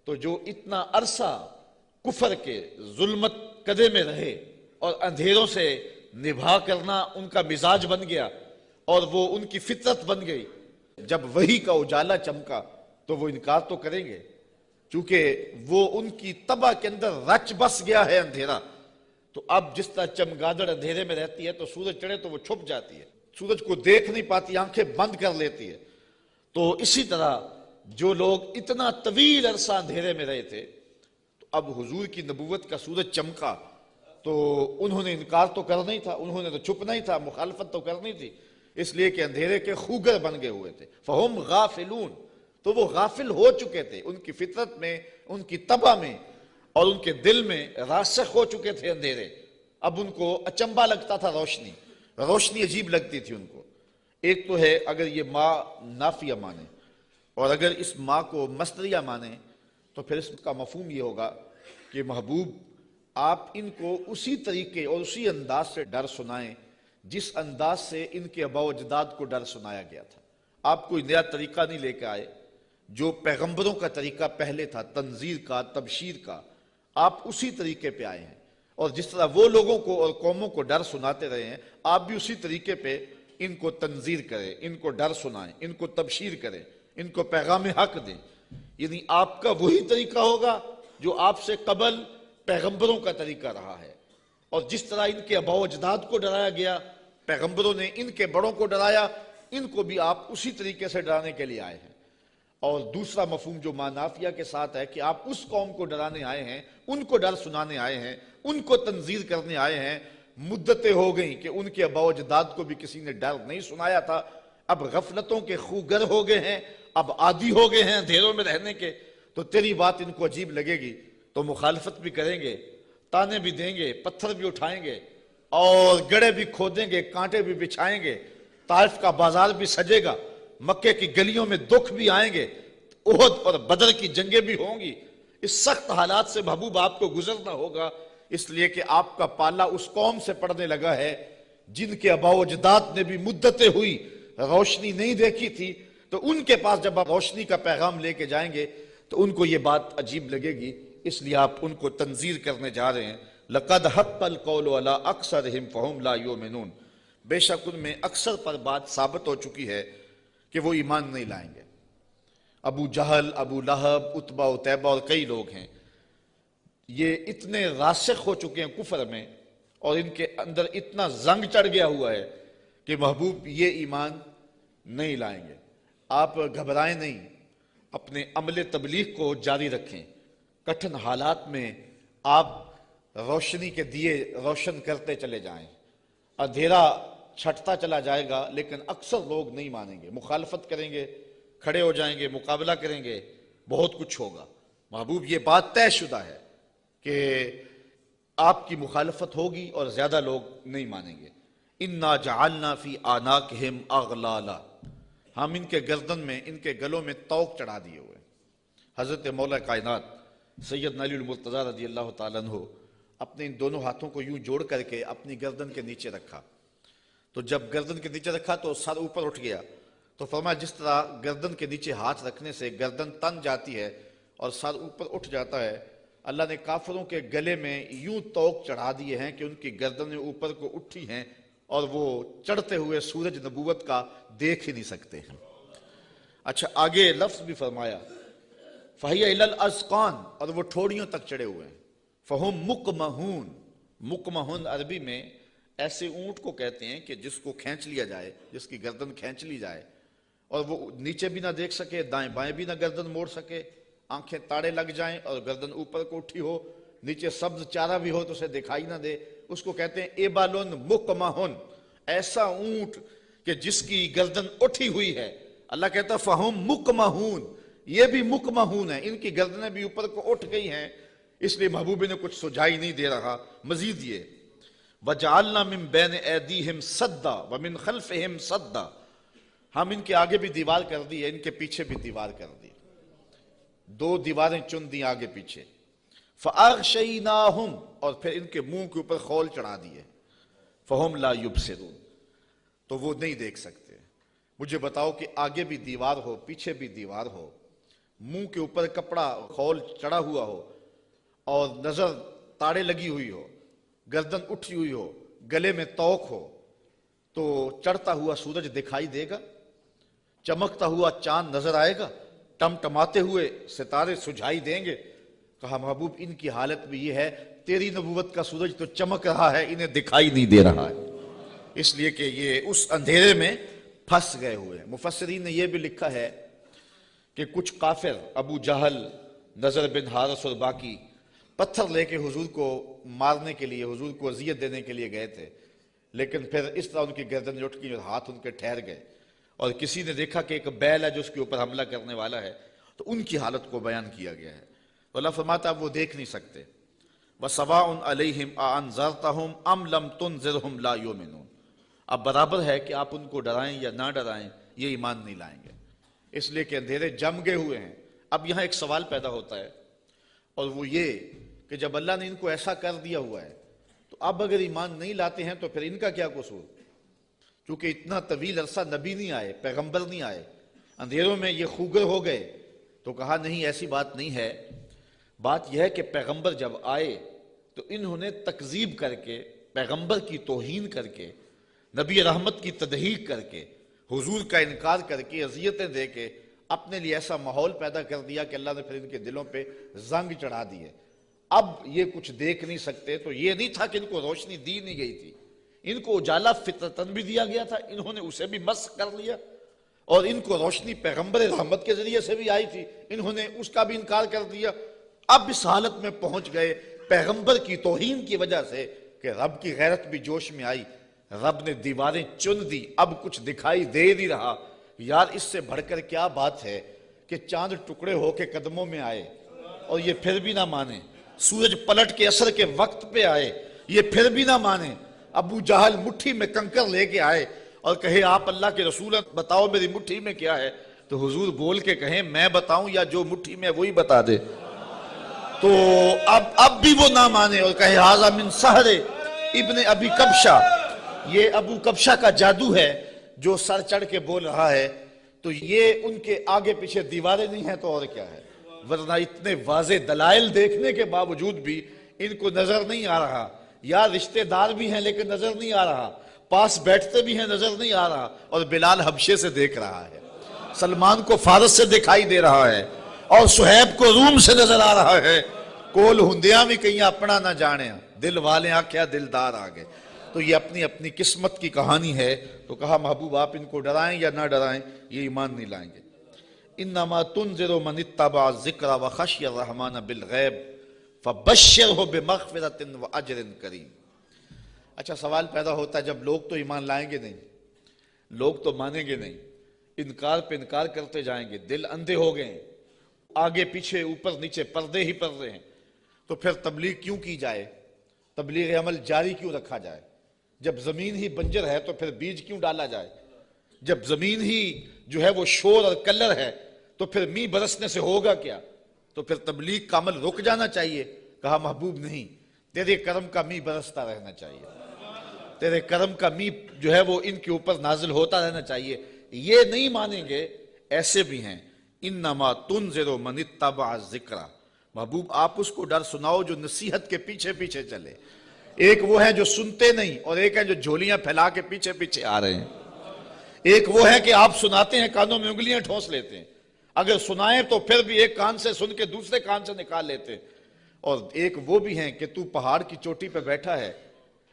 تو جو اتنا عرصہ کفر کے ظلمت قدے میں رہے اور اندھیروں سے نبھا کرنا ان کا مزاج بن گیا اور وہ ان کی فطرت بن گئی، جب وحی کا اجالا چمکا تو وہ انکار تو کریں گے، چونکہ وہ ان کی طبع کے اندر رچ بس گیا ہے اندھیرا۔ تو اب جس طرح چمگادڑ اندھیرے میں رہتی ہے تو سورج چڑھے تو وہ چھپ جاتی ہے، سورج کو دیکھ نہیں پاتی، آنکھیں بند کر لیتی ہے۔ تو اسی طرح جو لوگ اتنا طویل عرصہ اندھیرے میں رہے تھے، تو اب حضور کی نبوت کا سورج چمکا تو انہوں نے انکار تو کرنا ہی تھا، انہوں نے تو چھپنا ہی تھا، مخالفت تو کرنی تھی، اس لیے کہ اندھیرے کے خوگر بن گئے ہوئے تھے۔ فَهُمْ غَافِلُونَ، تو وہ غافل ہو چکے تھے، ان کی فطرت میں، ان کی طبع میں اور ان کے دل میں راسخ ہو چکے تھے اندھیرے۔ اب ان کو اچنبھا لگتا تھا روشنی عجیب لگتی تھی ان کو۔ ایک تو ہے اگر یہ ما نافیہ مانے، اور اگر اس ما کو مصدریہ مانے تو پھر اس کا مفہوم یہ ہوگا کہ محبوب آپ ان کو اسی طریقے اور اسی انداز سے ڈر سنائیں جس انداز سے ان کے آباء و اجداد کو ڈر سنایا گیا تھا۔ آپ کوئی نیا طریقہ نہیں لے کے آئے، جو پیغمبروں کا طریقہ پہلے تھا، تنذیر کا، تبشیر کا، آپ اسی طریقے پہ آئے ہیں، اور جس طرح وہ لوگوں کو اور قوموں کو ڈر سناتے رہے ہیں، آپ بھی اسی طریقے پہ ان کو تنذیر کریں، ان کو ڈر سنائیں، ان کو تبشیر کریں، ان کو پیغام حق دیں۔ یعنی آپ کا وہی طریقہ ہوگا جو آپ سے قبل پیغمبروں کا طریقہ رہا ہے، اور جس طرح ان کے آباء و اجداد کو ڈرایا گیا، پیغمبروں نے ان کے بڑوں کو ڈرایا، ان کو بھی آپ اسی طریقے سے ڈرانے کے لیے آئے ہیں۔ اور دوسرا مفہوم جو معنافیہ کے ساتھ ہے کہ آپ اس قوم کو ڈرانے آئے ہیں، ان کو ڈر سنانے آئے ہیں، ان کو تنذیر کرنے آئے ہیں۔ مدتیں ہو گئیں کہ ان کے آباء و اجداد کو بھی کسی نے ڈر نہیں سنایا تھا، اب غفلتوں کے خوگر ہو گئے ہیں، اب عادی ہو گئے ہیں اندھیروں میں رہنے کے، تو تیری بات ان کو عجیب لگے گی، تو مخالفت بھی کریں گے، تانے بھی دیں گے، پتھر بھی اٹھائیں گے، اور گڑھے بھی کھودیں گے، کانٹے بھی بچھائیں گے، طائف کا بازار بھی سجے گا، مکے کی گلیوں میں دکھ بھی آئیں گے، احد اور بدر کی جنگیں بھی ہوں گی۔ اس سخت حالات سے محبوب آپ کو گزرنا ہوگا، اس لیے کہ آپ کا پالا اس قوم سے پڑنے لگا ہے جن کے آباء و اجداد نے بھی مدتیں ہوئی روشنی نہیں دیکھی تھی، تو ان کے پاس جب آپ روشنی کا پیغام لے کے جائیں گے تو ان کو یہ بات عجیب لگے گی، اس لیے آپ ان کو تنذیر کرنے جا رہے ہیں۔ لَقَدْ حَقَّ الْقَوْلُ عَلَىٰ أَكْثَرِهِمْ فَهُمْ لَا يُؤْمِنُونَ، بے شک ان میں اکثر پر بات ثابت ہو چکی ہے کہ وہ ایمان نہیں لائیں گے۔ ابو جہل، ابو لہب، عتبہ عتیبہ اور کئی لوگ ہیں، یہ اتنے راسخ ہو چکے ہیں کفر میں، اور ان کے اندر اتنا زنگ چڑھ گیا ہوا ہے کہ محبوب یہ ایمان نہیں لائیں گے۔ آپ گھبرائیں نہیں، اپنے عمل تبلیغ کو جاری رکھیں، کٹھن حالات میں آپ روشنی کے دیے روشن کرتے چلے جائیں، اندھیرا چھٹتا چلا جائے گا، لیکن اکثر لوگ نہیں مانیں گے، مخالفت کریں گے، کھڑے ہو جائیں گے، مقابلہ کریں گے، بہت کچھ ہوگا۔ محبوب یہ بات طے شدہ ہے کہ آپ کی مخالفت ہوگی اور زیادہ لوگ نہیں مانیں گے۔ اِنَّا جَعَلْنَا فِي أَعْنَاقِهِمْ أَغْلَالًا، ہم ان کے گردن میں، ان کے گلوں میں طوق چڑھا دیے ہوئے۔ حضرت مولا کائنات سیدنا علی المرتضیٰ رضی اللہ تعالیٰ عنہ اپنے ان دونوں ہاتھوں کو یوں جوڑ کر کے اپنی گردن کے نیچے رکھا، تو جب گردن کے نیچے رکھا تو سر اوپر اٹھ گیا، تو فرمایا جس طرح گردن کے نیچے ہاتھ رکھنے سے گردن تن جاتی ہے اور سر اوپر اٹھ جاتا ہے، اللہ نے کافروں کے گلے میں یوں طوق چڑھا دیے ہیں کہ ان کی گردنیں اوپر کو اٹھی ہیں اور وہ چڑھتے ہوئے سورج نبوت کا دیکھ ہی نہیں سکتے ہیں۔ اچھا آگے لفظ بھی فرمایا فَهِيَ إِلَى الْأَذْقَانِ، اور وہ ٹھوڑیوں تک چڑھے ہوئے ہیں۔ فَهُمْ مُقْمَحُونَ، مقمحون عربی میں ایسے اونٹ کو کہتے ہیں کہ جس کو کھینچ لیا جائے، جس کی گردن کھینچ لی جائے اور وہ نیچے بھی نہ دیکھ سکے، دائیں بائیں بھی نہ گردن موڑ سکے، آنکھیں تاڑے لگ جائیں اور گردن اوپر کو اٹھی ہو، نیچے سبز چارہ بھی ہو تو اسے دکھائی نہ دے، اس کو کہتے ہیں ایبالن مقمحن، ایسا اونٹ کہ جس کی گردن اٹھی ہوئی ہے۔ اللہ کہتا فہم مقمحون، یہ بھی مقمحون ہیں، ان کی گردنیں بھی اوپر کو اٹھ گئی ہیں، اس لیے محبوب نے کچھ سجائی نہیں دے رہا۔ مزید یہ وَجَعَلْنَا مِن بَيْنِ أَيْدِيهِمْ سَدًّا وَمِنْ خَلْفِهِمْ سَدًّا، ہم ان کے آگے بھی دیوار کر دی ہے، ان کے پیچھے بھی دیوار کر دی، دو دیواریں چن دی آگے پیچھے۔ فَأَغْشَيْنَاهُمْ، اور پھر ان کے منہ کے اوپر خول چڑھا دیے، فَهُمْ لَا يُبْصِرُونَ، تو وہ نہیں دیکھ سکتے۔ مجھے بتاؤ کہ آگے بھی دیوار ہو، پیچھے بھی دیوار ہو، منہ کے اوپر کپڑا خول چڑھا ہوا ہو اور نظر تاڑے لگی ہوئی ہو، گردن اٹھی ہوئی ہو، گلے میں طوق ہو، تو چڑھتا ہوا سورج دکھائی دے گا؟ چمکتا ہوا چاند نظر آئے گا؟ ٹمٹماتے ہوئے ستارے سجھائی دیں گے؟ کہا محبوب ان کی حالت بھی یہ ہے، تیری نبوت کا سورج تو چمک رہا ہے، انہیں دکھائی نہیں دے رہا ہے، اس لیے کہ یہ اس اندھیرے میں پھنس گئے ہوئے ہیں۔ مفسرین نے یہ بھی لکھا ہے کہ کچھ کافر ابو جہل، نضر بن حارث اور باقی پتھر لے کے حضور کو مارنے کے لیے، حضور کو اذیت دینے کے لیے گئے تھے، لیکن پھر اس طرح ان کی گردن اٹھ گئی اور ہاتھ ان کے ٹھہر گئے، اور کسی نے دیکھا کہ ایک بیل ہے جو اس کے اوپر حملہ کرنے والا ہے، تو ان کی حالت کو بیان کیا گیا ہے۔ تو اللہ فرماتا ہے وہ دیکھ نہیں سکتے۔ وَسَوَاءٌ عَلَيْهِمْ أَأَنذَرْتَهُمْ أَمْ لَمْ تُنذِرْهُمْ لَا يُؤْمِنُونَ، اب برابر ہے کہ آپ ان کو ڈرائیں یا نہ ڈرائیں، یہ ایمان نہیں لائیں گے، اس لیے کہ اندھیرے جم گئے ہوئے ہیں۔ اب یہاں ایک سوال پیدا ہوتا ہے، اور وہ یہ کہ جب اللہ نے ان کو ایسا کر دیا ہوا ہے تو اب اگر ایمان نہیں لاتے ہیں تو پھر ان کا کیا قصور؟ چونکہ اتنا طویل عرصہ نبی نہیں آئے، پیغمبر نہیں آئے، اندھیروں میں یہ خوگر ہو گئے، تو کہا نہیں ایسی بات نہیں ہے۔ بات یہ ہے کہ پیغمبر جب آئے تو انہوں نے تکذیب کر کے، پیغمبر کی توہین کر کے، نبی رحمت کی تضحیق کر کے، حضور کا انکار کر کے، اذیتیں دے کے اپنے لیے ایسا ماحول پیدا کر دیا کہ اللہ نے پھر ان کے دلوں پہ زنگ چڑھا دیے۔ اب یہ کچھ دیکھ نہیں سکتے، تو یہ نہیں تھا کہ ان کو روشنی دی نہیں گئی تھی، ان کو اجالا فطرتاً بھی دیا گیا تھا، انہوں نے اسے بھی مسخ کر لیا، اور ان کو روشنی پیغمبر رحمت کے ذریعے سے بھی آئی تھی، انہوں نے اس کا بھی انکار کر دیا۔ اب اس حالت میں پہنچ گئے پیغمبر کی توہین کی وجہ سے کہ رب کی غیرت بھی جوش میں آئی، رب نے دیواریں چن دی، اب کچھ دکھائی دے نہیں رہا۔ یار اس سے بڑھ کر کیا بات ہے کہ چاند ٹکڑے ہو کے قدموں میں آئے اور یہ پھر بھی نہ مانے، سورج پلٹ کے اثر کے وقت پہ آئے، یہ پھر بھی نہ مانے، ابو جہل مٹھی میں کنکر لے کے آئے اور کہے آپ اللہ کے رسول ہیں، بتاؤ میری مٹھی میں کیا ہے، تو حضور بول کے کہیں میں بتاؤں یا جو مٹھی میں وہی بتا دے، تو اب بھی وہ نہ مانے اور کہے ھذا من سحر ابن ابی کبشہ، یہ ابو کبشہ کا جادو ہے جو سر چڑھ کے بول رہا ہے۔ تو یہ ان کے آگے پیچھے دیواریں نہیں ہیں تو اور کیا ہے، ورنہ اتنے واضح دلائل دیکھنے کے باوجود بھی ان کو نظر نہیں آ رہا، یا رشتہ دار بھی ہیں لیکن نظر نہیں آ رہا، پاس بیٹھتے بھی ہیں نظر نہیں آ رہا، اور بلال حبشے سے دیکھ رہا ہے، سلمان کو فارس سے دکھائی دے رہا ہے، اور صہیب کو روم سے نظر آ رہا ہے، کول ہندیاں بھی کہیں اپنا نہ جانے، دل والے آکھیا دلدار آگے۔ تو یہ اپنی اپنی قسمت کی کہانی ہے، تو کہا محبوب آپ ان کو ڈرائیں یا نہ ڈرائیں یہ ایمان نہیں لائیں گے۔ انما تنذر من اتبع الذکر وخشی الرحمن بالغیب فبشرہ بمغفرۃ واجر کریم۔ اچھا سوال پیدا ہوتا ہے جب لوگ تو ایمان لائیں گے نہیں، لوگ تو مانیں گے نہیں، انکار پہ انکار کرتے جائیں گے، دل اندھے ہو گئے ہیں، آگے پیچھے اوپر نیچے پردے ہی پردے ہیں، تو پھر تبلیغ کیوں کی جائے، تبلیغ عمل جاری کیوں رکھا جائے؟ جب زمین ہی بنجر ہے تو پھر بیج کیوں ڈالا جائے؟ جب زمین ہی جو ہے وہ شور اور کلر ہے تو پھر می برسنے سے ہوگا کیا؟ تو پھر تبلیغ کا عمل رک جانا چاہیے۔ کہا محبوب نہیں، تیرے کرم کا می برستا رہنا چاہیے، تیرے کرم کا می جو ہے وہ ان کے اوپر نازل ہوتا رہنا چاہیے۔ یہ نہیں مانیں گے، ایسے بھی ہیں۔ انما تنذر من اتبع الذکر، محبوب آپ اس کو ڈر سناؤ جو نصیحت کے پیچھے پیچھے چلے۔ ایک وہ ہے جو سنتے نہیں، اور ایک ہے جو جھولیاں پھیلا کے پیچھے پیچھے آ رہے ہیں۔ ایک وہ ہے کہ آپ سناتے ہیں، کانوں میں انگلیاں ٹھونس لیتے ہیں، اگر سنائیں تو پھر بھی ایک کان سے سن کے دوسرے کان سے نکال لیتے ہیں۔ اور ایک وہ بھی ہیں کہ تو پہاڑ کی چوٹی پہ بیٹھا ہے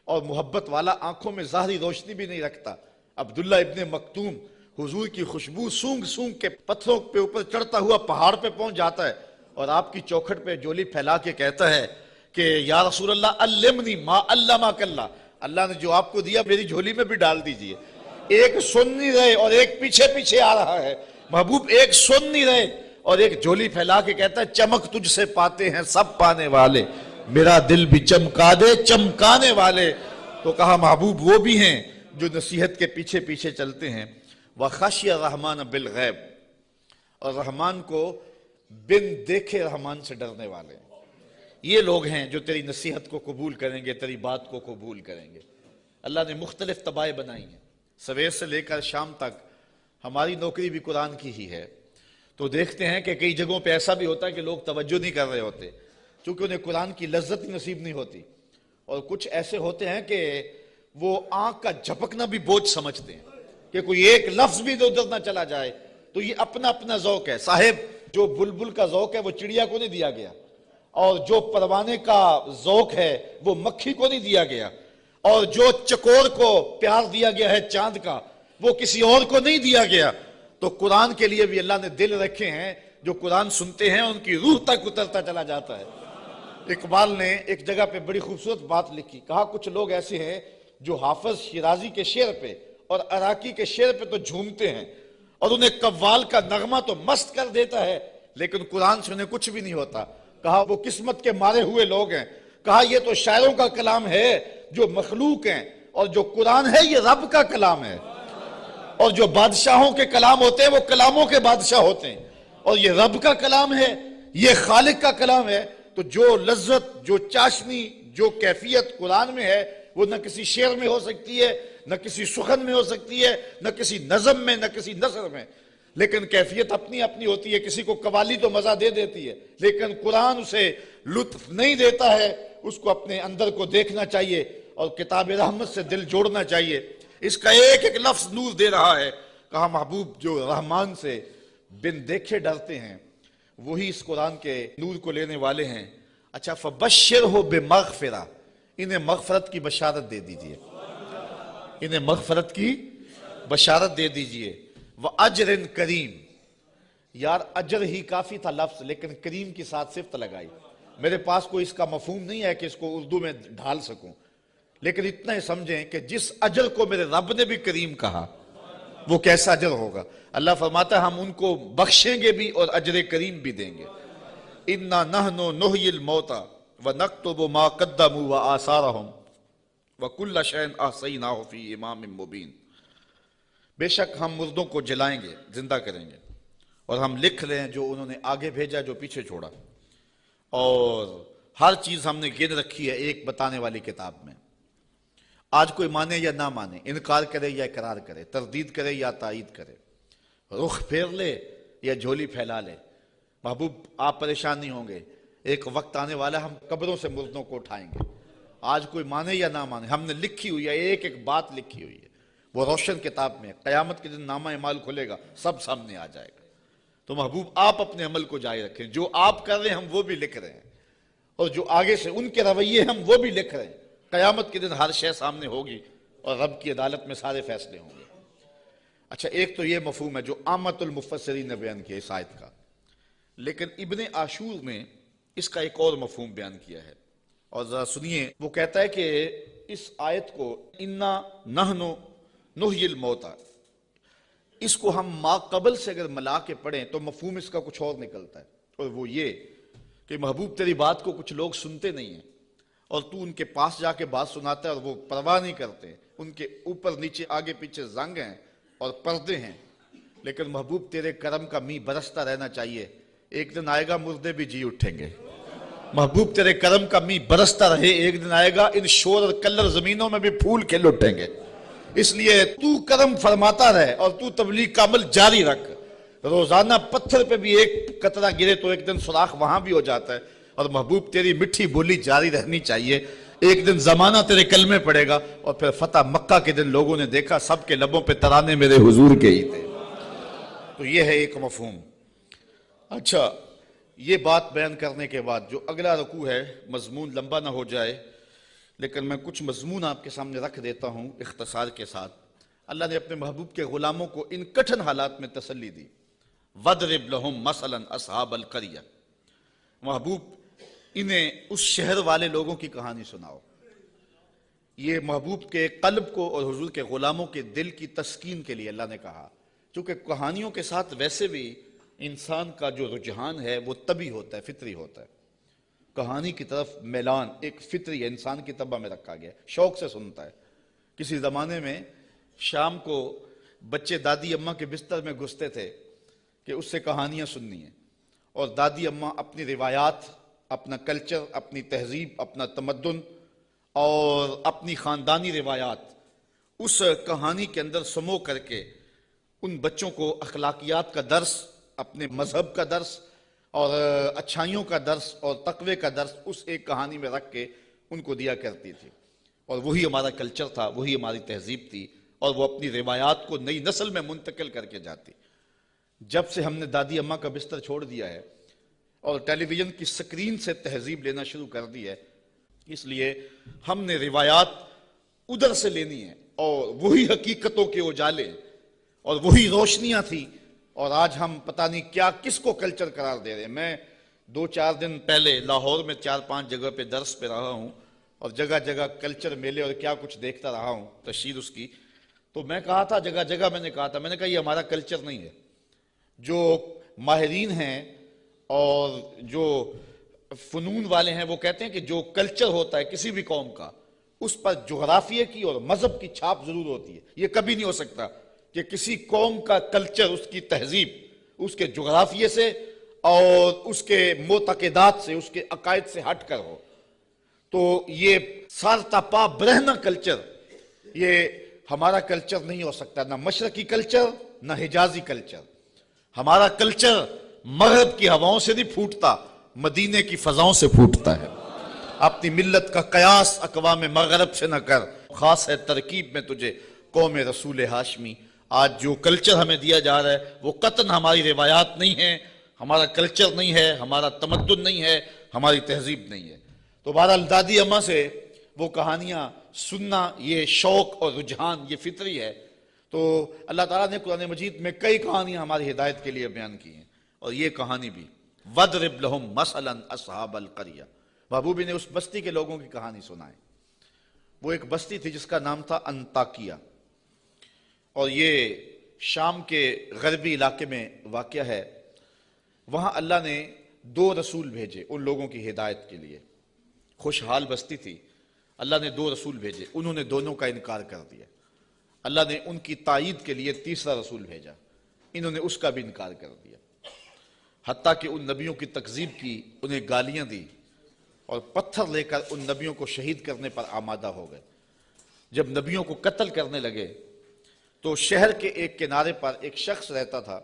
اور محبت والا، آنکھوں میں ظاہری روشنی بھی نہیں رکھتا۔ عبداللہ ابن مکتوم حضور کی خوشبو سونگ سونگ کے پتھروں پہ اوپر چڑھتا ہوا پہاڑ پہ پہنچ جاتا ہے اور آپ کی چوکھٹ پہ جولی پھیلا کے کہتا ہے کہ یا رسول اللہ علمنی ما علمک اللہ، اللہ نے جو آپ کو دیا میری جھولی میں بھی ڈال دیجئے۔ ایک سن نہیں رہے اور ایک پیچھے پیچھے آ رہا ہے۔ محبوب ایک سن نہیں رہے اور ایک جھولی پھیلا کے کہتا ہے چمک تجھ سے پاتے ہیں سب پانے والے، میرا دل بھی چمکا دے چمکانے والے۔ تو کہا محبوب وہ بھی ہیں جو نصیحت کے پیچھے پیچھے چلتے ہیں۔ وَخَشْيَ الرَّحْمَنَ بِالْغَیب، اور رحمان کو بن دیکھے رحمان سے ڈرنے والے۔ یہ لوگ ہیں جو تیری نصیحت کو قبول کریں گے، تیری بات کو قبول کریں گے۔ اللہ نے مختلف طبائع بنائی ہیں، سویر سے لے کر شام تک۔ ہماری نوکری بھی قرآن کی ہی ہے، تو دیکھتے ہیں کہ کئی جگہوں پہ ایسا بھی ہوتا ہے کہ لوگ توجہ نہیں کر رہے ہوتے چونکہ انہیں قرآن کی لذت ہی نصیب نہیں ہوتی، اور کچھ ایسے ہوتے ہیں کہ وہ آنکھ کا جھپکنا بھی بوجھ سمجھتے ہیں کہ کوئی ایک لفظ بھی ادھر نہ چلا جائے۔ تو یہ اپنا اپنا ذوق ہے صاحب، جو بلبل کا ذوق ہے وہ چڑیا کو نہیں دیا گیا، اور جو پروانے کا ذوق ہے وہ مکھی کو نہیں دیا گیا، اور جو چکور کو پیار دیا گیا ہے چاند کا وہ کسی اور کو نہیں دیا گیا۔ تو قرآن کے لیے بھی اللہ نے دل رکھے ہیں، جو قرآن سنتے ہیں ان کی روح تک اترتا چلا جاتا ہے۔ اقبال نے ایک جگہ پہ بڑی خوبصورت بات لکھی، کہا کچھ لوگ ایسے ہیں جو حافظ شیرازی کے شعر پہ اور عراقی کے شعر پہ تو جھومتے ہیں اور انہیں قوال کا نغمہ تو مست کر دیتا ہے، لیکن قرآن سے انہیں کچھ بھی نہیں ہوتا۔ کہا وہ قسمت کے مارے ہوئے لوگ ہیں۔ کہا یہ تو شاعروں کا کلام ہے جو مخلوق ہیں، اور جو قرآن ہے یہ رب کا کلام ہے، اور جو بادشاہوں کے کلام ہوتے ہیں وہ کلاموں کے بادشاہ ہوتے ہیں، اور یہ رب کا کلام ہے، یہ خالق کا کلام ہے۔ تو جو لذت، جو چاشنی، جو کیفیت قرآن میں ہے وہ نہ کسی شعر میں ہو سکتی ہے، نہ کسی سخن میں ہو سکتی ہے، نہ کسی نظم میں، نہ کسی نثر میں، لیکن کیفیت اپنی اپنی ہوتی ہے۔ کسی کو قوالی تو مزہ دے دیتی ہے، لیکن قرآن اسے لطف نہیں دیتا ہے۔ اس کو اپنے اندر کو دیکھنا چاہیے اور کتاب رحمت سے دل جوڑنا چاہیے۔ اس کا ایک ایک لفظ نور دے رہا ہے۔ کہا محبوب جو رحمان سے بن دیکھے ڈرتے ہیں وہی اس قرآن کے نور کو لینے والے ہیں۔ اچھا فبشرہ بمغفرہ، انہیں مغفرت کی بشارت دے دیجئے، انہیں مغفرت کی بشارت دے دیجئے۔ وَأَجْرٍ کریم، یار اجر ہی کافی تھا لفظ، لیکن کریم کی ساتھ صفت لگائی۔ میرے پاس کوئی اس کا مفہوم نہیں ہے کہ اس کو اردو میں ڈھال سکوں، لیکن اتنا ہی سمجھیں کہ جس اجر کو میرے رب نے بھی کریم کہا وہ کیسا اجر ہوگا۔ اللہ فرماتا ہے ہم ان کو بخشیں گے بھی اور اجر کریم بھی دیں گے۔ اِنَّا نَحْنُ نُحْيِي الْمَوْتَى وَنَكْتُبُ مَا قَدَّمُوا وَآثَارَهُمْ وَكُلَّ شَيْءٍ أَحْصَيْنَاهُ فِي إِمَامٍ مُبِينٍ، بے شک ہم مردوں کو جلائیں گے، زندہ کریں گے، اور ہم لکھ لیں جو انہوں نے آگے بھیجا، جو پیچھے چھوڑا، اور ہر چیز ہم نے گن رکھی ہے ایک بتانے والی کتاب میں۔ آج کوئی مانے یا نہ مانے، انکار کرے یا اقرار کرے، تردید کرے یا تائید کرے، رخ پھیر لے یا جھولی پھیلا لے، محبوب آپ پریشان نہیں ہوں گے۔ ایک وقت آنے والا ہے ہم قبروں سے مردوں کو اٹھائیں گے۔ آج کوئی مانے یا نہ مانے، ہم نے لکھی ہوئی ہے، ایک ایک بات لکھی ہوئی ہے، وہ روشن کتاب میں۔ قیامت کے دن نامہ اعمال کھلے گا، سب سامنے آ جائے گا۔ تو محبوب آپ اپنے عمل کو جاری رکھیں، جو آپ کر رہے ہیں ہم وہ بھی لکھ رہے ہیں، اور جو آگے سے ان کے رویے ہم وہ بھی لکھ رہے ہیں۔ قیامت کے دن ہر شے سامنے ہوگی اور رب کی عدالت میں سارے فیصلے ہوں گے۔ اچھا ایک تو یہ مفہوم ہے جو عامت المفسرین نے بیان کیا اس آیت کا، لیکن ابن عاشور میں اس کا ایک اور مفہوم بیان کیا ہے، اور ذرا سنیے. وہ کہتا ہے کہ اس آیت کو انا نحن نحیی الموتى، اس کو ہم ما قبل سے اگر ملا کے پڑھیں تو مفہوم اس کا کچھ اور نکلتا ہے، اور وہ یہ کہ محبوب تیری بات کو کچھ لوگ سنتے نہیں ہیں اور تو ان کے پاس جا کے بات سناتا ہے اور وہ پرواہ نہیں کرتے، ان کے اوپر نیچے آگے پیچھے زنگ ہیں اور پردے ہیں، لیکن محبوب تیرے کرم کا می برستا رہنا چاہیے، ایک دن آئے گا مردے بھی جی اٹھیں گے. محبوب تیرے کرم کا می برستا رہے، ایک دن آئے گا ان شور اور کلر زمینوں میں بھی پھول کھل اٹھیں گے. اس لیے تو کرم فرماتا رہے اور تو تبلیغ کا عمل جاری رکھ. روزانہ پتھر پہ بھی ایک قطرہ گرے تو ایک دن سوراخ وہاں بھی ہو جاتا ہے، اور محبوب تیری مٹھی بولی جاری رہنی چاہیے. ایک دن زمانہ تیرے کلمے پڑے گا، اور پھر فتح مکہ کے دن لوگوں نے دیکھا سب کے لبوں پہ ترانے میرے حضور کے ہی تھے. تو یہ ہے ایک مفہوم. اچھا، یہ بات بیان کرنے کے بعد جو اگلا رکوع ہے، مضمون لمبا نہ ہو جائے لیکن میں کچھ مضمون آپ کے سامنے رکھ دیتا ہوں اختصار کے ساتھ. اللہ نے اپنے محبوب کے غلاموں کو ان کٹھن حالات میں تسلی دی. وَضْرِبْ لَهُمْ مَثَلًا أَصْحَابَ الْقَرْيَةِ، محبوب انہیں اس شہر والے لوگوں کی کہانی سناؤ. یہ محبوب کے قلب کو اور حضور کے غلاموں کے دل کی تسکین کے لیے اللہ نے کہا، چونکہ کہانیوں کے ساتھ ویسے بھی انسان کا جو رجحان ہے وہ طبعی ہوتا ہے، فطری ہوتا ہے. کہانی کی طرف میلان ایک فطری ہے، انسان کی طبع میں رکھا گیا، شوق سے سنتا ہے. کسی زمانے میں شام کو بچے دادی اماں کے بستر میں گھستے تھے کہ اس سے کہانیاں سننی ہیں، اور دادی اماں اپنی روایات، اپنا کلچر، اپنی تہذیب، اپنا تمدن اور اپنی خاندانی روایات اس کہانی کے اندر سمو کر کے ان بچوں کو اخلاقیات کا درس، اپنے مذہب کا درس اور اچھائیوں کا درس اور تقوی کا درس اس ایک کہانی میں رکھ کے ان کو دیا کرتی تھی. اور وہی ہمارا کلچر تھا، وہی ہماری تہذیب تھی، اور وہ اپنی روایات کو نئی نسل میں منتقل کر کے جاتی. جب سے ہم نے دادی اماں کا بستر چھوڑ دیا ہے اور ٹیلی ویژن کی سکرین سے تہذیب لینا شروع کر دی ہے، اس لیے ہم نے روایات ادھر سے لینی ہے، اور وہی حقیقتوں کے اجالے اور وہی روشنیاں تھی. اور آج ہم پتہ نہیں کیا کس کو کلچر قرار دے رہے ہیں. میں 2-4 دن پہلے لاہور میں 4-5 جگہ پہ درس پہ رہا ہوں اور جگہ جگہ کلچر میلے اور کیا کچھ دیکھتا رہا ہوں، تشہیر اس کی. تو میں کہا تھا، جگہ جگہ میں نے کہا یہ ہمارا کلچر نہیں ہے. جو ماہرین ہیں اور جو فنون والے ہیں وہ کہتے ہیں کہ جو کلچر ہوتا ہے کسی بھی قوم کا، اس پر جغرافیے کی اور مذہب کی چھاپ ضرور ہوتی ہے. یہ کبھی نہیں ہو سکتا کہ کسی قوم کا کلچر، اس کی تہذیب اس کے جغرافیے سے اور اس کے معتقدات سے، اس کے عقائد سے ہٹ کر ہو. تو یہ سارتا پا برہنہ کلچر یہ ہمارا کلچر نہیں ہو سکتا، نہ مشرقی کلچر نہ حجازی کلچر. ہمارا کلچر مغرب کی ہواؤں سے نہیں پھوٹتا، مدینے کی فضاؤں سے پھوٹتا ہے. اپنی ملت کا قیاس اقوام مغرب سے نہ کر، خاص ہے ترکیب میں تجھے قوم رسول ہاشمی. آج جو کلچر ہمیں دیا جا رہا ہے وہ قطعاً ہماری روایات نہیں ہے، ہمارا کلچر نہیں ہے، ہمارا تمدن نہیں ہے، ہماری تہذیب نہیں ہے. تو بہرحال دادی اماں سے وہ کہانیاں سننا، یہ شوق اور رجحان یہ فطری ہے. تو اللہ تعالیٰ نے قرآن مجید میں کئی کہانیاں ہماری ہدایت کے لیے بیان کی ہیں، اور یہ کہانی بھی وَضْرِبْ لَهُمْ مَثَلًا أَصْحَابَ الْقَرْيَةِ. محبوبی نے اس بستی کے لوگوں کی کہانی سنائے. وہ ایک بستی تھی جس کا نام تھا انطاکیہ، اور یہ شام کے غربی علاقے میں واقع ہے. وہاں اللہ نے 2 رسول بھیجے ان لوگوں کی ہدایت کے لیے. خوشحال بستی تھی، اللہ نے 2 رسول بھیجے، انہوں نے دونوں کا انکار کر دیا. اللہ نے ان کی تائید کے لیے 3را رسول بھیجا، انہوں نے اس کا بھی انکار کر دیا. حتیٰ کہ ان نبیوں کی تکذیب کی، انہیں گالیاں دی، اور پتھر لے کر ان نبیوں کو شہید کرنے پر آمادہ ہو گئے. جب نبیوں کو قتل کرنے لگے تو شہر کے ایک کنارے پر ایک شخص رہتا تھا.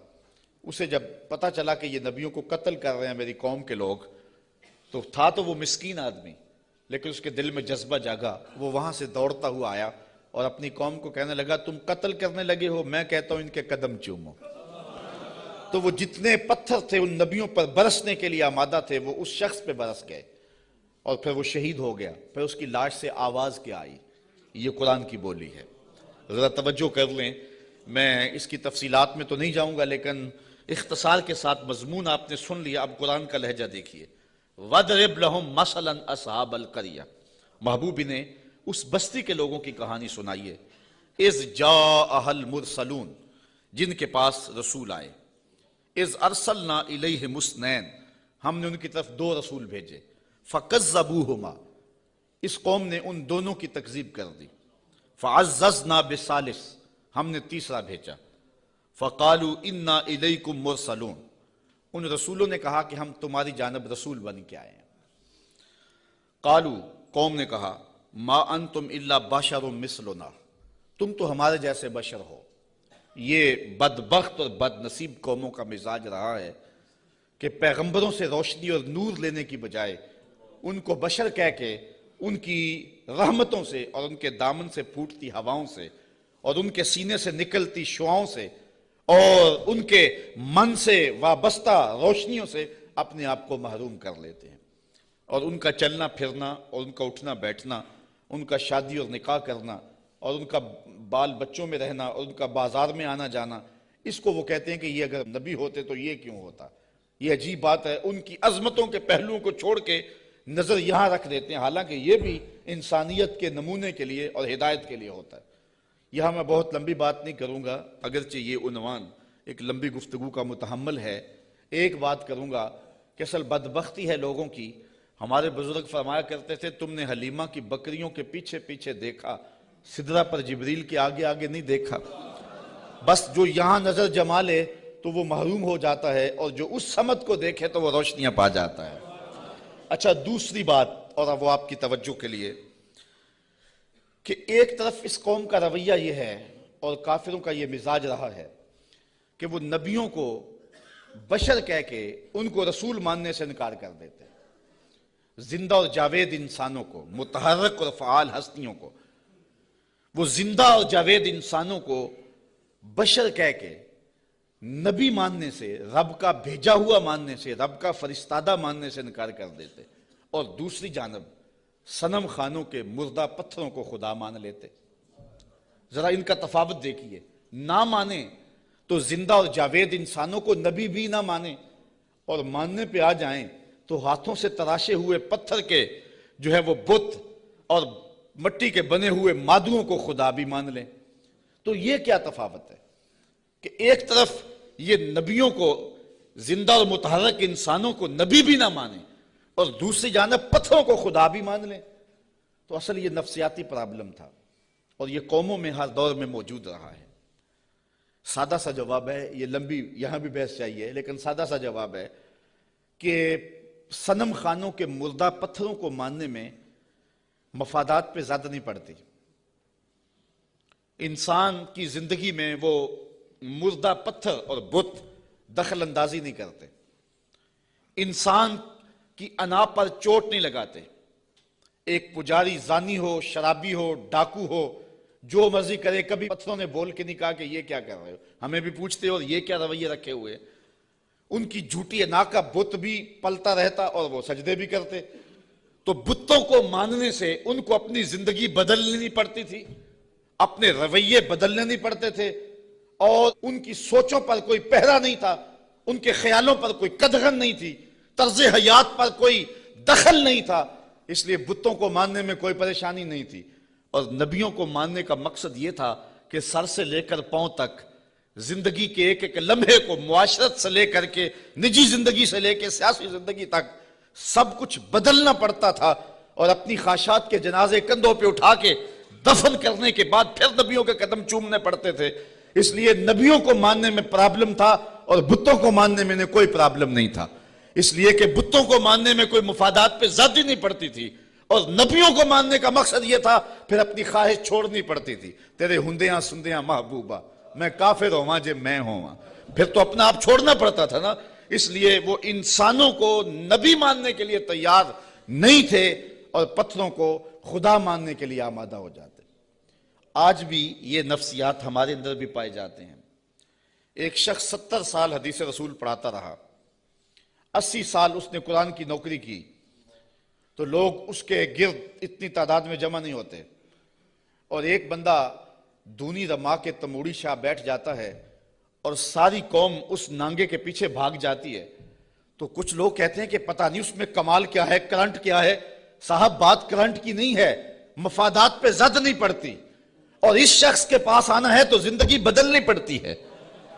اسے جب پتہ چلا کہ یہ نبیوں کو قتل کر رہے ہیں میری قوم کے لوگ، تو تھا تو وہ مسکین آدمی، لیکن اس کے دل میں جذبہ جاگا. وہ وہاں سے دوڑتا ہوا آیا اور اپنی قوم کو کہنے لگا تم قتل کرنے لگے ہو، میں کہتا ہوں ان کے قدم چومو. تو وہ جتنے پتھر تھے ان نبیوں پر برسنے کے لیے آمادہ تھے وہ اس شخص پہ برس گئے، اور پھر وہ شہید ہو گیا. پھر اس کی لاش سے آواز کیا آئی؟ یہ قرآن کی بولی ہے. ذرا توجہ کر لیں، میں اس کی تفصیلات میں تو نہیں جاؤں گا، لیکن اختصار کے ساتھ مضمون آپ نے سن لیا. اب قرآن کا لہجہ دیکھیے. وَضْرِبْ لَهُمْ مَثَلًا أَصْحَابَ الْقَرْيَةِ، محبوب نے اس بستی کے لوگوں کی کہانی سنائیے، اِذْ جَاءَهَا الْمُرْسَلُونَ، جن کے پاس رسول آئے، اِذْ أَرْسَلْنَا إِلَيْهِمُ اثْنَيْنِ، ہم نے ان کی طرف 2 رسول بھیجے، فَكَذَّبُوهُمَا، اس قوم نے ان دونوں کی تکذیب کر دی، فَعَزَّزْنَا بِالثَّالِثِ، ہم نے تیسرا بھیجا، فَقَالُوا إِنَّا إِلَيْكُمْ مُرْسَلُونَ، ان رسولوں نے کہا کہ ہم تمہاری جانب رسول بن کے آئے ہیں۔ قالوا، قوم نے کہا، ما انتم الا بشر مثلنا، تم تو ہمارے جیسے بشر ہو۔ یہ بدبخت اور بد نصیب قوموں کا مزاج رہا ہے کہ پیغمبروں سے روشنی اور نور لینے کی بجائے ان کو بشر کہہ کے ان کی رحمتوں سے اور ان کے دامن سے پھوٹتی ہواؤں سے اور ان کے سینے سے نکلتی شعاؤں سے اور ان کے من سے وابستہ روشنیوں سے اپنے آپ کو محروم کر لیتے ہیں، اور ان کا چلنا پھرنا اور ان کا اٹھنا بیٹھنا، ان کا شادی اور نکاح کرنا اور ان کا بال بچوں میں رہنا اور ان کا بازار میں آنا جانا، اس کو وہ کہتے ہیں کہ یہ اگر نبی ہوتے تو یہ کیوں ہوتا۔ یہ عجیب بات ہے، ان کی عظمتوں کے پہلوؤں کو چھوڑ کے نظر یہاں رکھ دیتے ہیں، حالانکہ یہ بھی انسانیت کے نمونے کے لیے اور ہدایت کے لیے ہوتا ہے۔ یہاں میں بہت لمبی بات نہیں کروں گا، اگرچہ یہ عنوان ایک لمبی گفتگو کا متحمل ہے۔ ایک بات کروں گا کہ اصل بدبختی ہے لوگوں کی، ہمارے بزرگ فرمایا کرتے تھے، تم نے حلیمہ کی بکریوں کے پیچھے پیچھے دیکھا، سدرہ پر جبریل کے آگے آگے نہیں دیکھا۔ بس جو یہاں نظر جما لے تو وہ محروم ہو جاتا ہے، اور جو اس سمت کو دیکھے تو وہ روشنیاں پا جاتا ہے۔ اچھا، دوسری بات، اور اب وہ آپ کی توجہ کے لیے، کہ ایک طرف اس قوم کا رویہ یہ ہے اور کافروں کا یہ مزاج رہا ہے کہ وہ نبیوں کو بشر کہہ کے ان کو رسول ماننے سے انکار کر دیتے ہیں۔ زندہ اور جاوید انسانوں کو، متحرک اور فعال ہستیوں کو، وہ زندہ اور جاوید انسانوں کو بشر کہہ کے نبی ماننے سے، رب کا بھیجا ہوا ماننے سے، رب کا فرستادہ ماننے سے انکار کر دیتے، اور دوسری جانب صنم خانوں کے مردہ پتھروں کو خدا مان لیتے۔ ذرا ان کا تفاوت دیکھیے، نہ مانے تو زندہ اور جاوید انسانوں کو نبی بھی نہ مانے، اور ماننے پہ آ جائیں تو ہاتھوں سے تراشے ہوئے پتھر کے جو ہے وہ بت اور مٹی کے بنے ہوئے مادوؤں کو خدا بھی مان لیں۔ تو یہ کیا تفاوت ہے کہ ایک طرف یہ نبیوں کو، زندہ اور متحرک انسانوں کو نبی بھی نہ مانے، اور دوسری جانب پتھروں کو خدا بھی مان لیں۔ تو اصل یہ نفسیاتی پرابلم تھا، اور یہ قوموں میں ہر دور میں موجود رہا ہے۔ سادہ سا جواب ہے، یہ لمبی یہاں بھی بحث چاہیے، لیکن سادہ سا جواب ہے کہ صنم خانوں کے مردہ پتھروں کو ماننے میں مفادات پہ زیادہ نہیں پڑتی۔ انسان کی زندگی میں وہ مردہ پتھر اور بت دخل اندازی نہیں کرتے، انسان کی انا پر چوٹ نہیں لگاتے۔ ایک پجاری زانی ہو، شرابی ہو، ڈاکو ہو، جو مرضی کرے، کبھی پتھروں نے بول کے نہیں کہا کہ یہ کیا کر رہے ہو، ہمیں بھی پوچھتے اور یہ کیا رویے رکھے ہوئے۔ ان کی جھوٹی انا کا بت بھی پلتا رہتا اور وہ سجدے بھی کرتے۔ تو بتوں کو ماننے سے ان کو اپنی زندگی بدلنی نہیں پڑتی تھی، اپنے رویے بدلنے نہیں پڑتے تھے، اور ان کی سوچوں پر کوئی پہرا نہیں تھا، ان کے خیالوں پر کوئی قدغن نہیں تھی، طرز حیات پر کوئی دخل نہیں تھا، اس لیے بتوں کو ماننے میں کوئی پریشانی نہیں تھی۔ اور نبیوں کو ماننے کا مقصد یہ تھا کہ سر سے لے کر پاؤں تک زندگی کے ایک ایک لمحے کو، معاشرت سے لے کر کے نجی زندگی سے لے کے سیاسی زندگی تک سب کچھ بدلنا پڑتا تھا، اور اپنی خواہشات کے جنازے کندھوں پہ اٹھا کے دفن کرنے کے بعد پھر نبیوں کے قدم چومنے پڑتے تھے۔ اس لیے نبیوں کو ماننے میں پرابلم تھا اور بتوں کو ماننے میں کوئی پرابلم نہیں تھا، اس لیے کہ بتوں کو ماننے میں کوئی مفادات پہ زیادتی نہیں پڑتی تھی، اور نبیوں کو ماننے کا مقصد یہ تھا پھر اپنی خواہش چھوڑنی پڑتی تھی۔ تیرے ہندیاں سندیاں محبوبہ، میں کافر ہوں جے میں ہوں، پھر تو اپنا آپ چھوڑنا پڑتا تھا نا۔ اس لیے وہ انسانوں کو نبی ماننے کے لیے تیار نہیں تھے اور پتھروں کو خدا ماننے کے لیے آمادہ ہو جاتے۔ آج بھی یہ نفسیات ہمارے اندر بھی پائے جاتے ہیں۔ ایک شخص 70 سال حدیث رسول پڑھاتا رہا، 80 سال اس نے قرآن کی نوکری کی، تو لوگ اس کے گرد اتنی تعداد میں جمع نہیں ہوتے، اور ایک بندہ دونی رما کے تموڑی شاہ بیٹھ جاتا ہے اور ساری قوم اس نانگے کے پیچھے بھاگ جاتی ہے، تو کچھ لوگ کہتے ہیں کہ پتہ نہیں اس میں کمال کیا ہے، کرنٹ کیا ہے۔ صاحب بات کرنٹ کی نہیں ہے، مفادات پہ زد نہیں پڑتی، اور اس شخص کے پاس آنا ہے تو زندگی بدلنی پڑتی ہے۔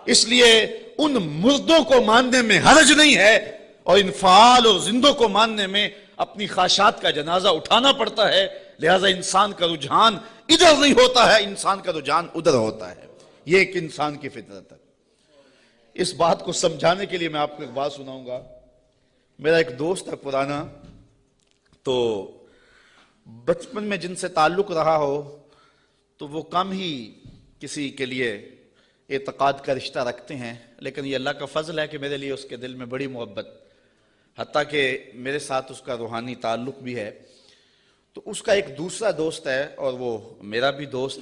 اس لیے ان مردوں کو ماننے میں حرج نہیں ہے، اور ان فعال اور زندوں کو ماننے میں اپنی خواہشات کا جنازہ اٹھانا پڑتا ہے۔ لہذا انسان کا رجحان ادھر نہیں ہوتا ہے، انسان کا رجحان ادھر ہوتا ہے۔ یہ ایک انسان کی فطرت ہے۔ اس بات کو سمجھانے کے لیے میں آپ کو ایک بات سناؤں گا۔ میرا ایک دوست ہے پرانا، تو بچپن میں جن سے تعلق رہا ہو تو وہ کم ہی کسی کے لیے اعتقاد کا رشتہ رکھتے ہیں، لیکن یہ اللہ کا فضل ہے کہ میرے لیے اس کے دل میں بڑی محبت، حتیٰ کہ میرے ساتھ اس کا روحانی تعلق بھی ہے۔ تو اس کا ایک دوسرا دوست ہے، اور وہ میرا بھی دوست،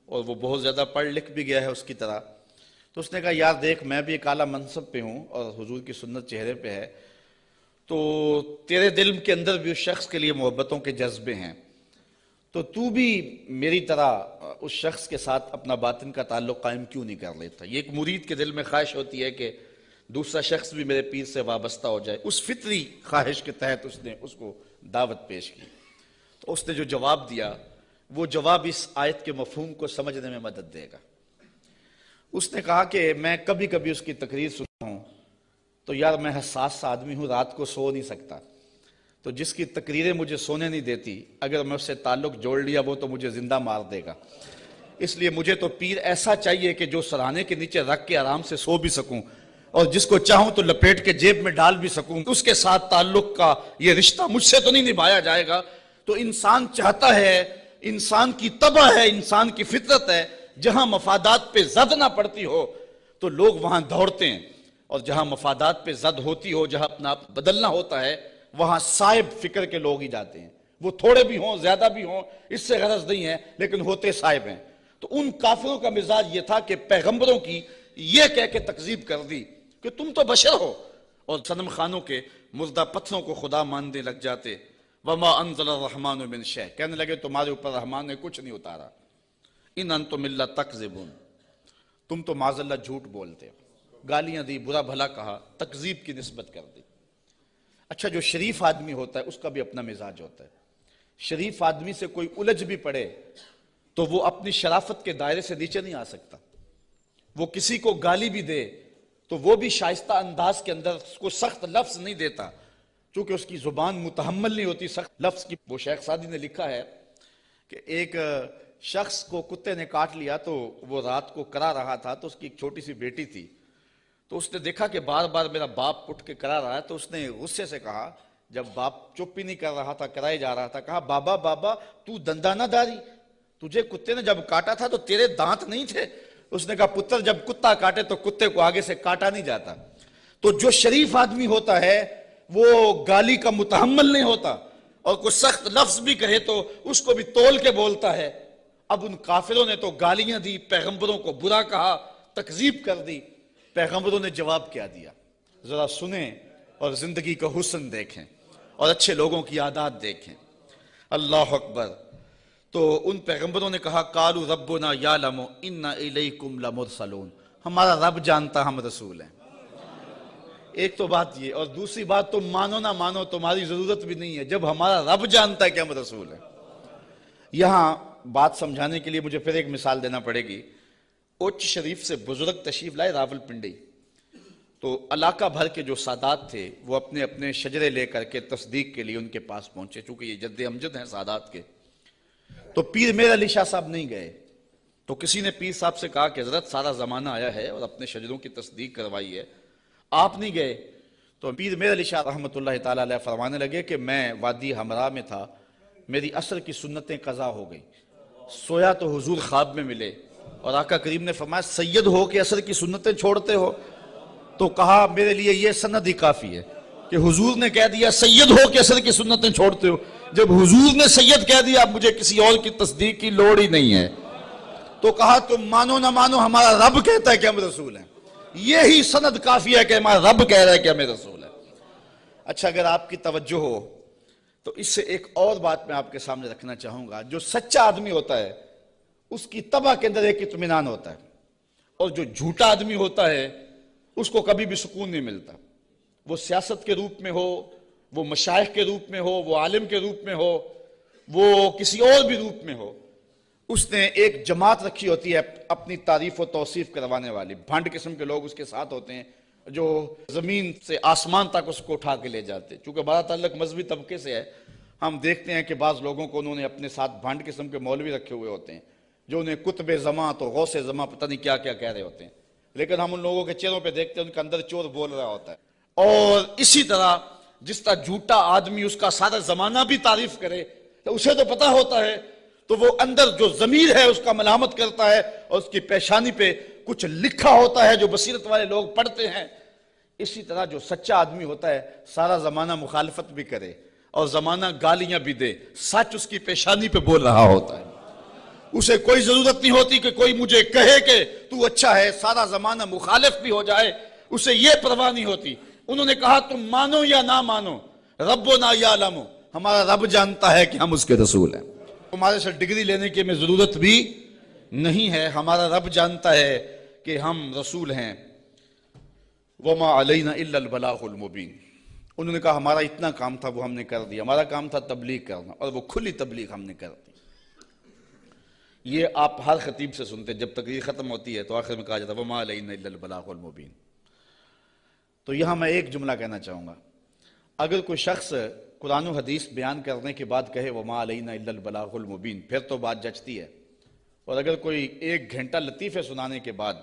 اور وہ بہت زیادہ پڑھ لکھ بھی گیا ہے اس کی طرح۔ تو اس نے کہا یار دیکھ، میں بھی ایک اعلیٰ منصب پہ ہوں اور حضور کی سنت چہرے پہ ہے، تو تیرے دل کے اندر بھی اس شخص کے لیے محبتوں کے جذبے ہیں، تو بھی میری طرح اس شخص کے ساتھ اپنا باطن کا تعلق قائم کیوں نہیں کر لیتا؟ یہ ایک مرید کے دل میں خواہش ہوتی ہے کہ دوسرا شخص بھی میرے پیر سے وابستہ ہو جائے۔ اس فطری خواہش کے تحت اس نے اس کو دعوت پیش کی۔ تو اس نے جو جواب دیا، وہ جواب اس آیت کے مفہوم کو سمجھنے میں مدد دے گا۔ اس نے کہا کہ میں کبھی کبھی اس کی تقریر سنتا ہوں تو یار میں حساس سا آدمی ہوں، رات کو سو نہیں سکتا، تو جس کی تقریریں مجھے سونے نہیں دیتی، اگر میں اس سے تعلق جوڑ لیا وہ تو مجھے زندہ مار دے گا۔ اس لیے مجھے تو پیر ایسا چاہیے کہ جو سرہانے کے نیچے رکھ کے آرام سے سو بھی سکوں، اور جس کو چاہوں تو لپیٹ کے جیب میں ڈال بھی سکوں، اس کے ساتھ تعلق کا یہ رشتہ مجھ سے تو نہیں نبھایا جائے گا۔ تو انسان چاہتا ہے، انسان کی طبع ہے، انسان کی فطرت ہے، جہاں مفادات پہ زد نہ پڑتی ہو تو لوگ وہاں دوڑتے ہیں، اور جہاں مفادات پہ زد ہوتی ہو، جہاں اپنا آپ بدلنا ہوتا ہے، وہاں صائب فکر کے لوگ ہی جاتے ہیں۔ وہ تھوڑے بھی ہوں، زیادہ بھی ہوں، اس سے غرض نہیں ہے، لیکن ہوتے صائب ہیں۔ تو ان کافروں کا مزاج یہ تھا کہ پیغمبروں کی یہ کہہ کے تکذیب کر دی کہ تم تو بشر ہو، اور صنم خانوں کے مردہ پتھروں کو خدا ماننے لگ جاتے۔ وما انزل الرحمن من شیء، کہنے لگے تمہارے اوپر رحمان نے کچھ نہیں اتارا۔ ان انتم الا تکذبون، تم تو معاذ اللہ جھوٹ بولتے ہو۔ گالیاں دی، برا بھلا کہا، تکذیب کی نسبت کر دی۔ اچھا، جو شریف آدمی ہوتا ہے اس کا بھی اپنا مزاج ہوتا ہے۔ شریف آدمی سے کوئی الجھ بھی پڑے تو وہ اپنی شرافت کے دائرے سے نیچے نہیں آ سکتا۔ وہ کسی کو گالی بھی دے تو وہ بھی شائستہ انداز کے اندر اس کو سخت لفظ نہیں دیتا، چونکہ اس کی زبان متحمل نہیں ہوتی سخت لفظ کی۔ وہ شیخ سعدی نے لکھا ہے کہ ایک شخص کو کتے نے کاٹ لیا، تو وہ رات کو کرا رہا تھا، تو اس کی ایک چھوٹی سی بیٹی تھی، تو اس نے دیکھا کہ بار بار میرا باپ اٹھ کے کرا رہا ہے، تو اس نے غصے سے کہا، جب باپ چپ ہی نہیں کر رہا تھا، کرائے جا رہا تھا، کہا بابا بابا تو دندانہ داری، تجھے کتے نے جب کاٹا تھا تو تیرے دانت نہیں تھے؟ اس نے کہا پتر جب کتا کاٹے تو کتے کو آگے سے کاٹا نہیں جاتا۔ تو جو شریف آدمی ہوتا ہے وہ گالی کا متحمل نہیں ہوتا، اور کوئی سخت لفظ بھی کہے تو اس کو بھی تول کے بولتا ہے۔ اب ان کافروں نے تو گالیاں دی، پیغمبروں کو برا کہا، تکذیب کر دی۔ پیغمبروں نے جواب کیا دیا، ذرا سنیں اور زندگی کا حسن دیکھیں اور اچھے لوگوں کی عادات دیکھیں۔ اللہ اکبر۔ تو ان پیغمبروں نے کہا قالوا ربنا یعلم انا الیکم لمرسلون، ہمارا رب جانتا ہم رسول ہیں۔ ایک تو بات یہ، اور دوسری بات تم مانو نہ مانو تمہاری ضرورت بھی نہیں ہے، جب ہمارا رب جانتا ہے کہ ہم رسول ہیں۔ یہاں بات سمجھانے کے لیے مجھے پھر ایک مثال دینا پڑے گی۔ اوچ شریف سے بزرگ تشریف لائے راول پنڈی، تو علاقہ بھر کے جو سادات تھے وہ اپنے اپنے شجرے لے کر کے تصدیق کے لیے ان کے پاس پہنچے، چونکہ یہ جد امجد ہیں سادات کے۔ تو پیر میر علی شاہ صاحب نہیں گئے، تو کسی نے پیر صاحب سے کہا کہ حضرت سارا زمانہ آیا ہے اور اپنے شجروں کی تصدیق کروائی ہے، آپ نہیں گئے؟ تو پیر میر علی شاہ رحمۃ اللہ تعالیٰ علیہ فرمانے لگے کہ میں وادی ہمراہ میں تھا، میری عصر کی سنتیں قضا ہو گئیں، سویا تو حضور خواب میں ملے، اور آقا کریم نے فرمایا سید ہو کے عصر کی سنتیں چھوڑتے ہو؟ تو کہا میرے لیے یہ سند ہی کافی ہے کہ حضور نے کہہ دیا سید ہو کے عصر کی سنتیں چھوڑتے ہو، جب حضور نے سید کہہ دیا اب مجھے کسی اور کی تصدیق کی لوڑ ہی نہیں ہے۔ تو کہا تم مانو نہ مانو ہمارا رب کہتا ہے کہ ہم رسول ہیں، یہی سند کافی ہے کہ ہمارا رب کہہ رہا ہے کہ ہمیں رسول ہے۔ اچھا، اگر آپ کی توجہ ہو تو اس سے ایک اور بات میں آپ کے سامنے رکھنا چاہوں گا۔ جو سچا آدمی ہوتا ہے اس کی طبع کے اندر ایک اطمینان ہوتا ہے، اور جو جھوٹا آدمی ہوتا ہے اس کو کبھی بھی سکون نہیں ملتا۔ وہ سیاست کے روپ میں ہو، وہ مشائخ کے روپ میں ہو، وہ عالم کے روپ میں ہو، وہ کسی اور بھی روپ میں ہو، اس نے ایک جماعت رکھی ہوتی ہے اپنی تعریف و توصیف کروانے والی. بھنڈ قسم کے لوگ اس کے ساتھ ہوتے ہیں جو زمین سے آسمان تک اس کو اٹھا کے لے جاتے. چونکہ ہمارا تعلق مذہبی طبقے سے ہے، ہم دیکھتے ہیں کہ بعض لوگوں کو انہوں نے اپنے ساتھ بھنڈ قسم کے مولوی رکھے ہوئے ہوتے ہیں جو انہیں قطب زماں تو غوث زماں پتہ نہیں کیا کیا کہہ رہے ہوتے ہیں، لیکن ہم ان لوگوں کے چہروں پہ دیکھتے ہیں ان کے اندر چور بول رہا ہوتا ہے. اور اسی طرح جس طرح جھوٹا آدمی اس کا سارا زمانہ بھی تعریف کرے تو اسے تو پتہ ہوتا ہے، تو وہ اندر جو ضمیر ہے اس کا ملامت کرتا ہے اور اس کی پیشانی پہ کچھ لکھا ہوتا ہے جو بصیرت والے لوگ پڑھتے ہیں. اسی طرح جو سچا آدمی ہوتا ہے سارا زمانہ مخالفت بھی کرے اور زمانہ گالیاں بھی دے، سچ اس کی پیشانی پہ بول رہا ہوتا ہے. اسے کوئی ضرورت نہیں ہوتی کہ کوئی مجھے کہے کہ تو اچھا ہے، سارا زمانہ مخالف بھی ہو جائے اسے یہ پرواہ نہیں ہوتی. انہوں نے کہا تم مانو یا نہ مانو، ربنا یعلم، ہمارا رب جانتا ہے کہ ہم اس کے رسول ہیں. ہمارے سے ڈگری لینے کی ہمیں ضرورت بھی نہیں ہے، ہمارا رب جانتا ہے کہ ہم رسول ہیں. وما علینا الا البلاغ المبین. انہوں نے کہا ہمارا اتنا کام تھا وہ ہم نے کر دیا، ہمارا کام تھا تبلیغ کرنا اور وہ کھلی تبلیغ ہم نے کر دی. یہ آپ ہر خطیب سے سنتے، جب تقریر ختم ہوتی ہے تو آخر میں کہا جاتا ہے وما علینا الا البلاغ المبین. تو یہاں میں ایک جملہ کہنا چاہوں گا، اگر کوئی شخص قرآن و حدیث بیان کرنے کے بعد کہے وما علینا الا البلاغ المبین پھر تو بات جچتی ہے، اور اگر کوئی 1 گھنٹہ لطیفے سنانے کے بعد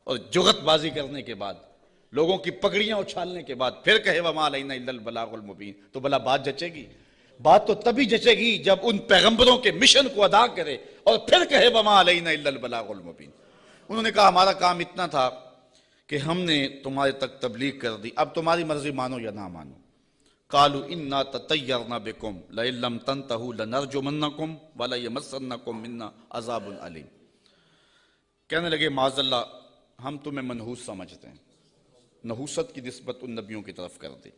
اور جغت بازی کرنے کے بعد لوگوں کی پگڑیاں اچھالنے کے بعد پھر کہے وما علینا الا البلاغ المبین تو بھلا بات جچے گی؟ بات تو تبھی جچے گی جب ان پیغمبروں کے مشن کو ادا کرے اور پھر کہے وما علینا الا البلاغ المبین. انہوں نے کہا ہمارا کام اتنا تھا کہ ہم نے تمہارے تک تبلیغ کر دی، اب تمہاری مرضی مانو یا نہ مانو. قالوا انا تطیرنا بکم لئن لم تنتہوا لنرجمنکم وليمسنکم منا عذاب علیم. کہنے لگے معاذ اللہ ہم تمہیں منحوس سمجھتے ہیں، نحوست کی نسبت ان نبیوں کی طرف کر دی.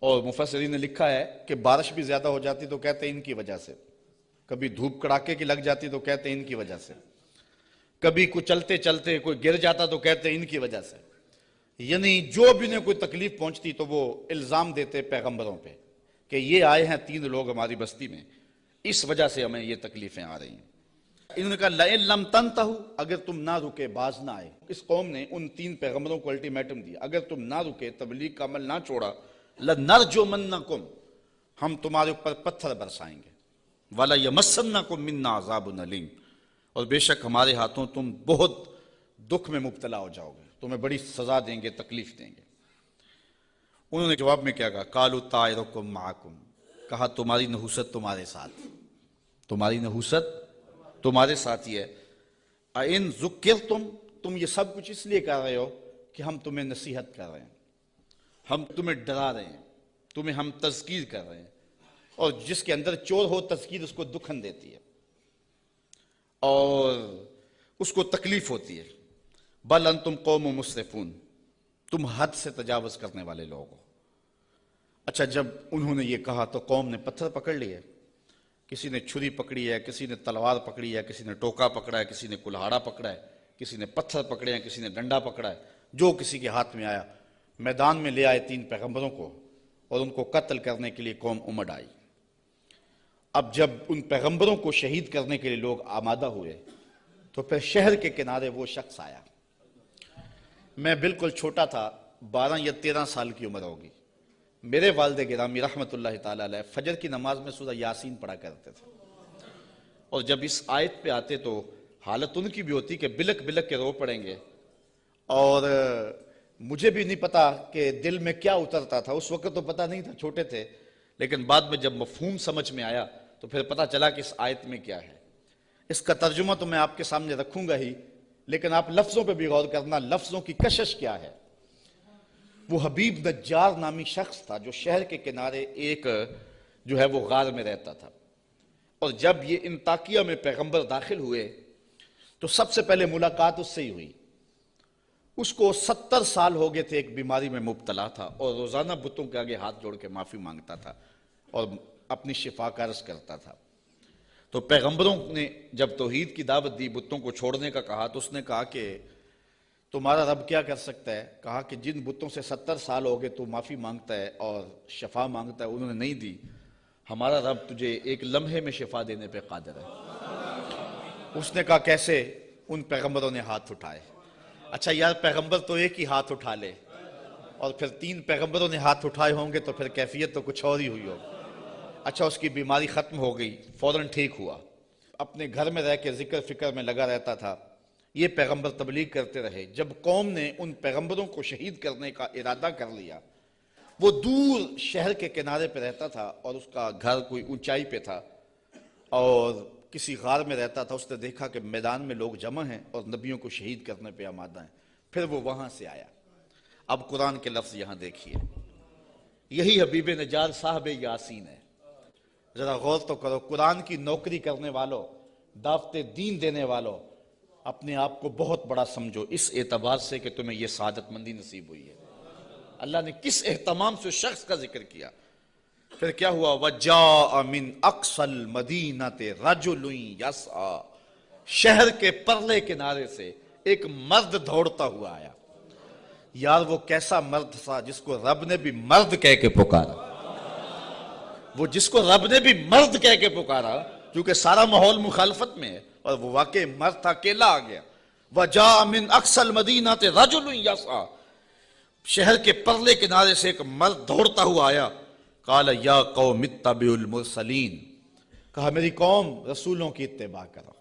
اور مفسرین نے لکھا ہے کہ بارش بھی زیادہ ہو جاتی تو کہتے ہیں ان کی وجہ سے، کبھی دھوپ کڑاکے کی لگ جاتی تو کہتے ہیں ان کی وجہ سے، کبھی کوئی چلتے چلتے کوئی گر جاتا تو کہتے ہیں ان کی وجہ سے. یعنی جو بھی انہیں کوئی تکلیف پہنچتی تو وہ الزام دیتے پیغمبروں پہ کہ یہ آئے ہیں 3 لوگ ہماری بستی میں، اس وجہ سے ہمیں یہ تکلیفیں آ رہی ہیں. انہوں نے کہا لئن لم تنتہوا، اگر تم نہ رکے باز نہ آئے. اس قوم نے ان 3 پیغمبروں کو الٹیمیٹم دیا، اگر تم نہ رکے تبلیغ کا عمل نہ چھوڑا لنرجمنکم، ہم تمہارے اوپر پتھر برسائیں گے، ولیمسنکم منا عذاب علیم، اور بے شک ہمارے ہاتھوں تم بہت دکھ میں مبتلا ہو جاؤ گے، تمہیں بڑی سزا دیں گے، تکلیف دیں گے. انہوں نے جواب میں کیا کہا؟ قالوا طائرکم معکم، کہا تمہاری نحوست تمہارے ساتھ، تمہاری نحوست تمہارے ساتھ ہی ہے. اَإِن ذُكِّرْتُمْ، تم یہ سب کچھ اس لیے کر رہے ہو کہ ہم تمہیں نصیحت کر رہے ہیں، ہم تمہیں ڈرا رہے ہیں، تمہیں ہم تذکیر کر رہے ہیں. اور جس کے اندر چور ہو تذکیر اس کو دکھن دیتی ہے اور اس کو تکلیف ہوتی ہے. بل انتم قوم مسرفون، تم حد سے تجاوز کرنے والے لوگ ہو. اچھا جب انہوں نے یہ کہا تو قوم نے پتھر پکڑ لیے، کسی نے چھری پکڑی ہے، کسی نے تلوار پکڑی ہے، کسی نے ٹوکا پکڑا ہے، کسی نے کلہاڑا پکڑا ہے، کسی نے پتھر پکڑے ہیں، کسی نے ڈنڈا پکڑا ہے، جو کسی کے ہاتھ میں آیا. میدان میں لے آئے 3 پیغمبروں کو اور ان کو قتل کرنے کے لیے قوم امڑ آئی. اب جب ان پیغمبروں کو شہید کرنے کے لیے لوگ آمادہ ہوئے تو پھر شہر کے کنارے وہ شخص آیا. میں بالکل چھوٹا تھا، 12 یا 13 سال کی عمر ہوگی. میرے والد گرامی رحمۃ اللہ تعالیٰ علیہ فجر کی نماز میں سورہ یاسین پڑھا کرتے تھے، اور جب اس آیت پہ آتے تو حالت ان کی بھی ہوتی کہ بلک بلک کے رو پڑیں گے. اور مجھے بھی نہیں پتا کہ دل میں کیا اترتا تھا، اس وقت تو پتا نہیں تھا، چھوٹے تھے، لیکن بعد میں جب مفہوم سمجھ میں آیا تو پھر پتا چلا کہ اس آیت میں کیا ہے. اس کا ترجمہ تو میں آپ کے سامنے رکھوں گا ہی، لیکن آپ لفظوں پہ بھی غور کرنا، لفظوں کی کشش کیا ہے. وہ حبیب نجار نامی شخص تھا جو شہر کے کنارے ایک جو ہے وہ غار میں رہتا تھا، اور جب یہ انطاکیہ میں پیغمبر داخل ہوئے تو سب سے پہلے ملاقات اس سے ہی ہوئی. اس کو 70 سال ہو گئے تھے، ایک بیماری میں مبتلا تھا اور روزانہ بتوں کے آگے ہاتھ جوڑ کے معافی مانگتا تھا اور اپنی شفا کا عرض کرتا تھا. تو پیغمبروں نے جب توحید کی دعوت دی، بتوں کو چھوڑنے کا کہا، تو اس نے کہا کہ تمہارا رب کیا کر سکتا ہے؟ کہا کہ جن بتوں سے 70 سال ہو گئے تو معافی مانگتا ہے اور شفا مانگتا ہے، انہوں نے نہیں دی، ہمارا رب تجھے ایک لمحے میں شفا دینے پہ قادر ہے۔ اس نے کہا کیسے؟ ان پیغمبروں نے ہاتھ اٹھائے۔ اچھا یار، پیغمبر تو ایک ہی ہاتھ اٹھا لے اور پھر 3 پیغمبروں نے ہاتھ اٹھائے ہوں گے تو پھر کیفیت تو کچھ اور ہی ہوئی ہوگی۔ اچھا، اس کی بیماری ختم ہو گئی، فوراً ٹھیک ہوا، اپنے گھر میں رہ کے ذکر فکر میں لگا رہتا تھا۔ یہ پیغمبر تبلیغ کرتے رہے۔ جب قوم نے ان پیغمبروں کو شہید کرنے کا ارادہ کر لیا، وہ دور شہر کے کنارے پہ رہتا تھا اور اس کا گھر کوئی اونچائی پہ تھا اور کسی غار میں رہتا تھا۔ اس نے دیکھا کہ میدان میں لوگ جمع ہیں اور نبیوں کو شہید کرنے پہ آمادہ ہیں، پھر وہ وہاں سے آیا۔ اب قرآن کے لفظ یہاں دیکھیے، یہی حبیب نجار صاحب یاسین ہے۔ ذرا غور تو کرو، قرآن کی نوکری کرنے والوں، دعوت دین دینے والوں، اپنے آپ کو بہت بڑا سمجھو اس اعتبار سے کہ تمہیں یہ سعادت مندی نصیب ہوئی ہے۔ اللہ نے کس اہتمام سے شخص کا ذکر کیا۔ پھر کیا ہوا؟ وَجَاءَ مِنْ أَقْصَى الْمَدِينَةِ رَجُلٌ يَسْعَى، شہر کے پرلے کنارے سے ایک مرد دوڑتا ہوا آیا۔ یار وہ کیسا مرد تھا جس کو رب نے بھی مرد کہہ کے پکارا، وہ جس کو رب نے بھی مرد کہہ کے پکارا، کیونکہ سارا ماحول مخالفت میں ہے اور وہ واقعی مرد تھا، اکیلا آ گیا۔ وَجَاءَ مِنْ أَقْصَى الْمَدِينَةِ رَجُلٌ يَسْعَى، شہر کے پرلے کنارے سے ایک مرد دوڑتا ہوا آیا۔ قال یا قوم اتبعوا المرسلین، کہا میری قوم رسولوں کی اتباع کرو،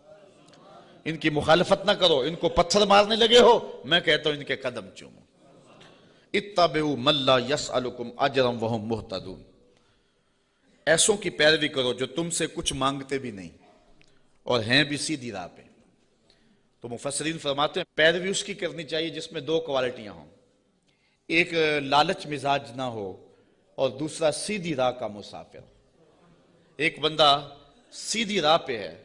ان کی مخالفت نہ کرو۔ ان کو پتھر مارنے لگے ہو، میں کہتا ہوں ان کے قدم چومو۔ اتبعوا من لا یسألکم اجرا وہم مہتدون، ایسوں کی پیروی کرو جو تم سے کچھ مانگتے بھی نہیں اور ہیں بھی سیدھی راہ پہ۔ تو مفسرین فرماتے ہیں پیروی اس کی کرنی چاہیے جس میں 2 کوالٹیاں ہوں، ایک لالچ مزاج نہ ہو اور دوسرا سیدھی راہ کا مسافر۔ ایک بندہ سیدھی راہ پہ ہے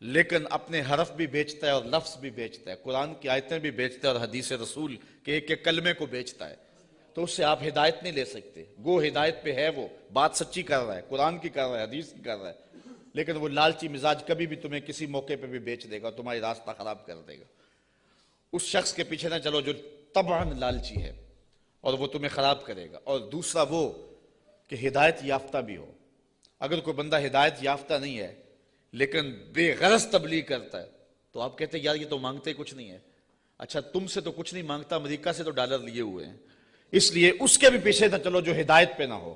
لیکن اپنے حرف بھی بیچتا ہے اور لفظ بھی بیچتا ہے، قرآن کی آیتیں بھی بیچتا ہے اور حدیث رسول کے ایک ایک کلمے کو بیچتا ہے، تو اس سے آپ ہدایت نہیں لے سکتے۔ گو ہدایت پہ ہے، وہ بات سچی کر رہا ہے، قرآن کی کر رہا ہے، حدیث کی کر رہا ہے، لیکن وہ لالچی مزاج کبھی بھی تمہیں کسی موقع پہ بھی بیچ دے گا، تمہاری راستہ خراب کر دے گا۔ اس شخص کے پیچھے نہ چلو جو طبعاً لالچی ہے اور وہ تمہیں خراب کرے گا۔ اور دوسرا وہ کہ ہدایت یافتہ بھی ہو۔ اگر کوئی بندہ ہدایت یافتہ نہیں ہے لیکن بے غرض تبلیغ کرتا ہے تو آپ کہتے ہیں یار یہ تو مانگتے کچھ نہیں ہے۔ اچھا تم سے تو کچھ نہیں مانگتا، امریکہ سے تو ڈالر لیے ہوئے ہیں، اس لیے اس کے بھی پیچھے نہ چلو جو ہدایت پہ نہ ہو۔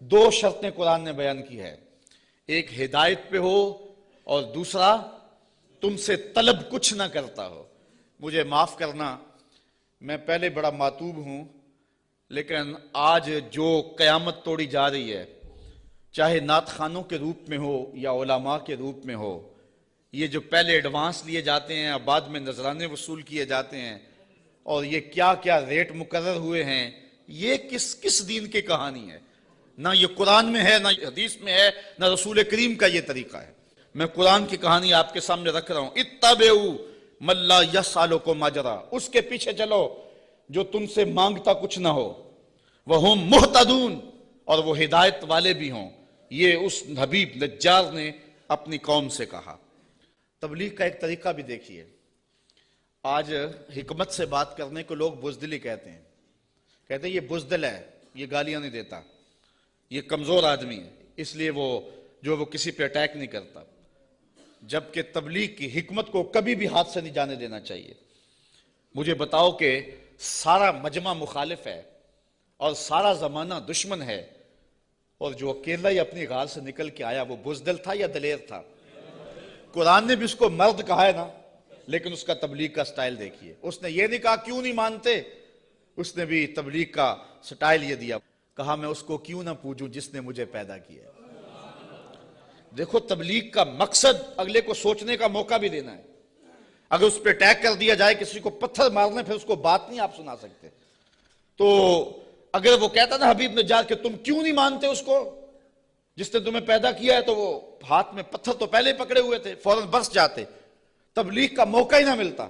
2 شرطیں قرآن نے بیان کی ہے، ایک ہدایت پہ ہو اور دوسرا تم سے طلب کچھ نہ کرتا ہو۔ مجھے معاف کرنا، میں پہلے بڑا ماتوب ہوں، لیکن آج جو قیامت توڑی جا رہی ہے، چاہے نعت خانوں کے روپ میں ہو یا علماء کے روپ میں ہو، یہ جو پہلے ایڈوانس لیے جاتے ہیں اور بعد میں نذرانے وصول کیے جاتے ہیں، اور یہ کیا کیا ریٹ مقرر ہوئے ہیں، یہ کس دین کی کہانی ہے؟ نہ یہ قرآن میں ہے، نہ حدیث میں ہے، نہ رسول کریم کا یہ طریقہ ہے۔ میں قرآن کی کہانی آپ کے سامنے رکھ رہا ہوں۔ اتبعوا من لا یسألکم اجرا، اس کے پیچھے چلو جو تم سے مانگتا کچھ نہ ہو، وہم مہتدون، اور وہ ہدایت والے بھی ہوں۔ یہ اس حبیب نجار نے اپنی قوم سے کہا۔ تبلیغ کا ایک طریقہ بھی دیکھیے، آج حکمت سے بات کرنے کو لوگ بزدلی کہتے ہیں، کہتے ہیں یہ بزدل ہے، یہ گالیاں نہیں دیتا، یہ کمزور آدمی ہے، اس لیے وہ کسی پہ اٹیک نہیں کرتا، جبکہ تبلیغ کی حکمت کو کبھی بھی ہاتھ سے نہیں جانے دینا چاہیے۔ مجھے بتاؤ کہ سارا مجمع مخالف ہے اور سارا زمانہ دشمن ہے، اور جو اکیلا ہی اپنی غار سے نکل کے آیا وہ بزدل تھا یا دلیر تھا؟ قرآن نے بھی اس کو مرد کہا ہے نا، لیکن اس کا تبلیغ کا سٹائل دیکھیے، اس نے یہ نہیں کہا کیوں نہیں مانتے، اس نے بھی تبلیغ کا سٹائل یہ دیا، کہا میں اس کو کیوں نہ پوجوں جس نے مجھے پیدا کیا ہے۔ دیکھو تبلیغ کا مقصد اگلے کو سوچنے کا موقع بھی دینا ہے۔ اگر اس پہ اٹیک کر دیا جائے، کسی کو پتھر مارنے، پھر اس کو بات نہیں آپ سنا سکتے۔ تو اگر وہ کہتا نا حبیب نجار کہ تم کیوں نہیں مانتے اس کو جس نے تمہیں پیدا کیا ہے، تو وہ ہاتھ میں پتھر تو پہلے پکڑے ہوئے تھے، فوراً برس جاتے، تبلیغ کا موقع ہی نہ ملتا۔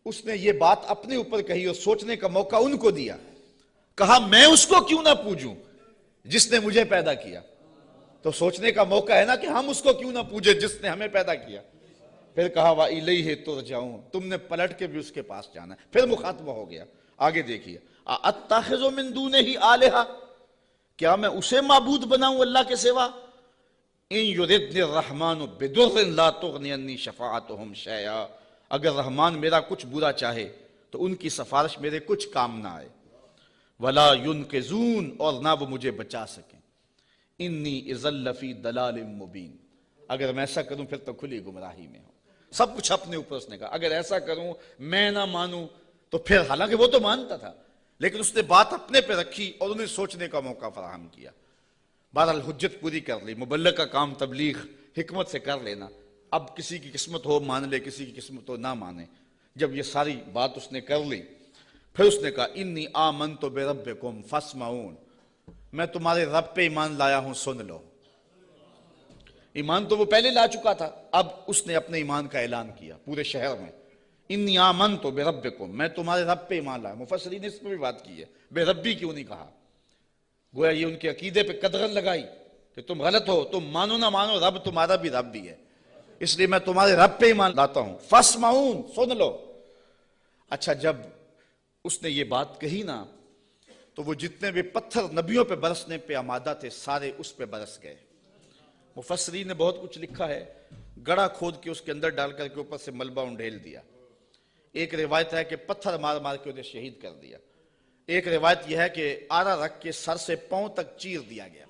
اس نے یہ بات اپنے اوپر کہی اور سوچنے کا موقع ان کو دیا، کہا میں اس کو کیوں نہ پوجوں جس نے مجھے پیدا کیا۔ تو سوچنے کا موقع ہے نا کہ ہم اس کو کیوں نہ پوجے جس نے ہمیں پیدا کیا۔ پھر کہا وَإِلَيْهِ تُرْجَعُونَ، تم نے پلٹ کے بھی اس کے پاس جانا ہے. پھر مخاطبہ ہو گیا. آگے دیکھیے أَأَتَّخِذُ مِن دُونِهِ آلِهَةً، کیا میں اسے معبود بناؤں اللہ کے سوا؟ إِن يُرِدْنِ الرَّحْمَنُ بِضُرٍّ لَا تُغْنِ عَنِّي شَفَاعَتُهُمْ شَيْئًا، اگر رحمان میرا کچھ برا چاہے تو ان کی سفارش میرے کچھ کام نہ آئے. وَلَا يُنْقِذُونَ، اور نہ وہ مجھے بچا سکیں. إِنِّي إِذًا لَفِي ضَلَالٍ مُبِينٍ، اگر میں ایسا کروں پھر تو کھلی گمراہی میں ہوں. سب کچھ اپنے اوپر اس نے کہا. اگر ایسا کروں، میں نہ مانوں تو پھر، حالانکہ وہ تو مانتا تھا لیکن اس نے بات اپنے پہ رکھی اور انہیں سوچنے کا موقع فراہم کیا. بہرحال حجت پوری کر لی. مبلغ کا کام تبلیغ حکمت سے کر لینا. اب کسی کی قسمت ہو مان لے، کسی کی قسمت ہو نہ مانے. جب یہ ساری بات اس نے کر لی پھر اس نے کہا انی آمنت بربکم فاسمعون، میں تمہارے رب پہ ایمان لایا ہوں، سن لو. ایمان تو وہ پہلے لا چکا تھا، اب اس نے اپنے ایمان کا اعلان کیا پورے شہر میں. انی آمنت بربکم، میں تمہارے رب پہ ایمان لایا. مفسرین نے اس پہ بھی بات کی ہے، بے ربی کیوں نہیں کہا؟ گویا یہ ان کے عقیدے پہ قدغن لگائی کہ تم غلط ہو، تم مانو نہ مانو رب تمہارا بھی رب بھی ہے، اس لیے میں تمہارے رب پہ ایمان لاتا ہوں. فاسمعون، سن لو. اچھا، جب اس نے یہ بات کہی نا تو وہ جتنے بھی پتھر نبیوں پہ برسنے پہ آمادہ تھے سارے اس پہ برس گئے. مفسرین نے بہت کچھ لکھا ہے. گڑھا کھود کے اس کے اندر ڈال کر کے اوپر سے ملبہ انڈھیل دیا. ایک روایت ہے کہ پتھر مار مار کے انہیں شہید کر دیا. ایک روایت یہ ہے کہ آرا رکھ کے سر سے پاؤں تک چیر دیا گیا،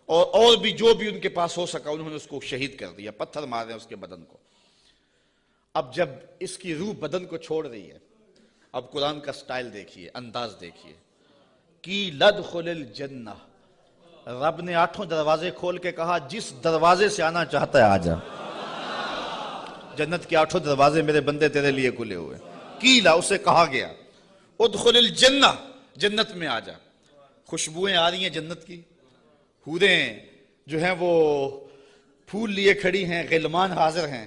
اور بھی جو بھی ان کے پاس ہو سکا انہوں نے اس کو شہید کر دیا. پتھر مار رہے ہیں اس کے بدن کو. اب جب اس کی روح بدن کو چھوڑ رہی ہے، اب قرآن کا سٹائل دیکھیے، انداز دیکھیے. کی لدخل الجنہ، رب نے 8 دروازے کھول کے کہا جس دروازے سے آنا چاہتا ہے آ جا. جنت کے 8 دروازے میرے بندے تیرے لیے کھلے ہوئے. کیلا، اسے کہا گیا ادخل الجنہ، جنت میں آ جا. خوشبوئیں آ رہی ہیں جنت کی، حوریں جو ہیں وہ پھول لیے کھڑی ہیں، غلمان حاضر ہیں.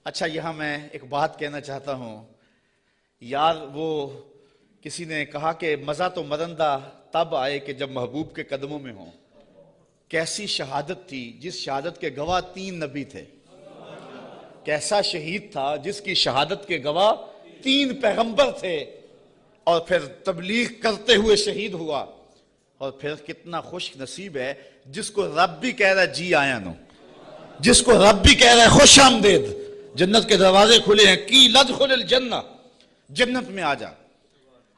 اچھا، یہاں میں ایک بات کہنا چاہتا ہوں یار. وہ کسی نے کہا کہ مزہ تو مرندہ تب آئے کہ جب محبوب کے قدموں میں ہوں. کیسی شہادت تھی جس شہادت کے گواہ 3 نبی تھے. کیسا شہید تھا جس کی شہادت کے گواہ 3 پیغمبر تھے، اور پھر تبلیغ کرتے ہوئے شہید ہوا. اور پھر کتنا خوش نصیب ہے جس کو رب بھی کہہ رہا ہے جی آیا نو، جس کو رب بھی کہہ رہا ہے خوش آمدید، جنت کے دروازے کھلے ہیں. کی لدخل الجنہ، جنت میں آ جا.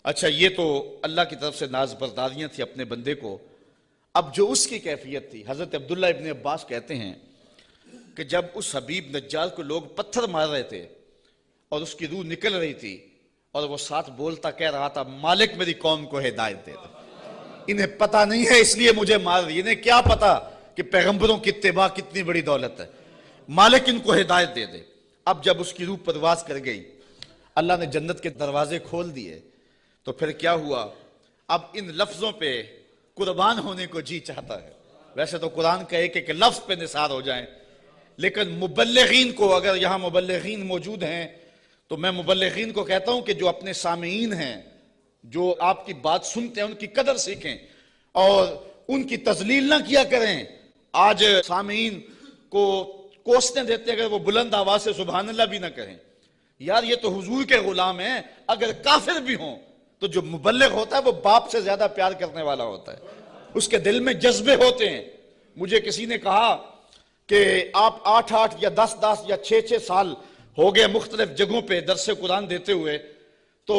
اچھا، یہ تو اللہ کی طرف سے ناز برداریاں تھی اپنے بندے کو. اب جو اس کی کیفیت تھی، حضرت عبداللہ ابن عباس کہتے ہیں کہ جب اس حبیب نجار کو لوگ پتھر مار رہے تھے اور اس کی روح نکل رہی تھی اور وہ ساتھ بولتا کہہ رہا تھا مالک میری قوم کو ہدایت دے دے، انہیں پتہ نہیں ہے اس لیے مجھے مار رہی. انہیں کیا پتا کہ پیغمبروں کی اتباع کتنی بڑی دولت ہے. مالک ان کو ہدایت دے دے. اب جب اس کی روح پرواز کر گئی، اللہ نے جنت کے دروازے کھول دیے، تو پھر کیا ہوا؟ اب ان لفظوں پہ قربان ہونے کو جی چاہتا ہے. ویسے تو قرآن کا ایک لفظ پہ نثار ہو جائیں، لیکن مبلغین کو، اگر یہاں مبلغین موجود ہیں تو میں مبلغین کو کہتا ہوں کہ جو اپنے سامعین ہیں، جو آپ کی بات سنتے ہیں، ان کی قدر سیکھیں اور ان کی تذلیل نہ کیا کریں. آج سامعین کو کوسنے دیتے اگر وہ بلند آواز سے سبحان اللہ بھی نہ کہیں. یار یہ تو حضور کے غلام ہیں، اگر کافر بھی ہوں تو جو مبلغ ہوتا ہے وہ باپ سے زیادہ پیار کرنے والا ہوتا ہے، اس کے دل میں جذبے ہوتے ہیں. مجھے کسی نے کہا کہ آپ 8 یا 10 یا 6 سال ہو گئے مختلف جگہوں پہ درس قرآن دیتے ہوئے، تو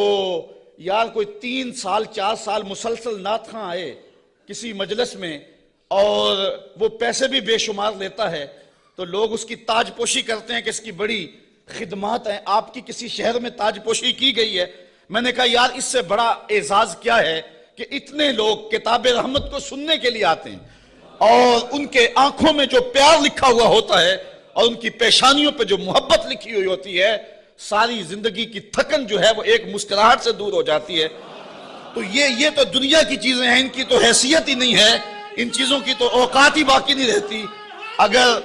یار کوئی 3 سال 4 سال مسلسل نعت خواں آئے کسی مجلس میں اور وہ پیسے بھی بے شمار لیتا ہے تو لوگ اس کی تاج پوشی کرتے ہیں کہ اس کی بڑی خدمات ہیں. آپ کی کسی شہر میں تاج پوشی کی گئی ہے. میں نے کہا یار اس سے بڑا اعزاز کیا ہے کہ اتنے لوگ کتاب رحمت کو سننے کے لیے آتے ہیں اور ان کے آنکھوں میں جو پیار لکھا ہوا ہوتا ہے اور ان کی پیشانیوں پہ جو محبت لکھی ہوئی ہوتی ہے، ساری زندگی کی تھکن جو ہے وہ ایک مسکراہٹ سے دور ہو جاتی ہے. تو یہ تو دنیا کی چیزیں ہیں، ان کی تو حیثیت ہی نہیں ہے، ان چیزوں کی تو اوقات ہی باقی نہیں رہتی. اگر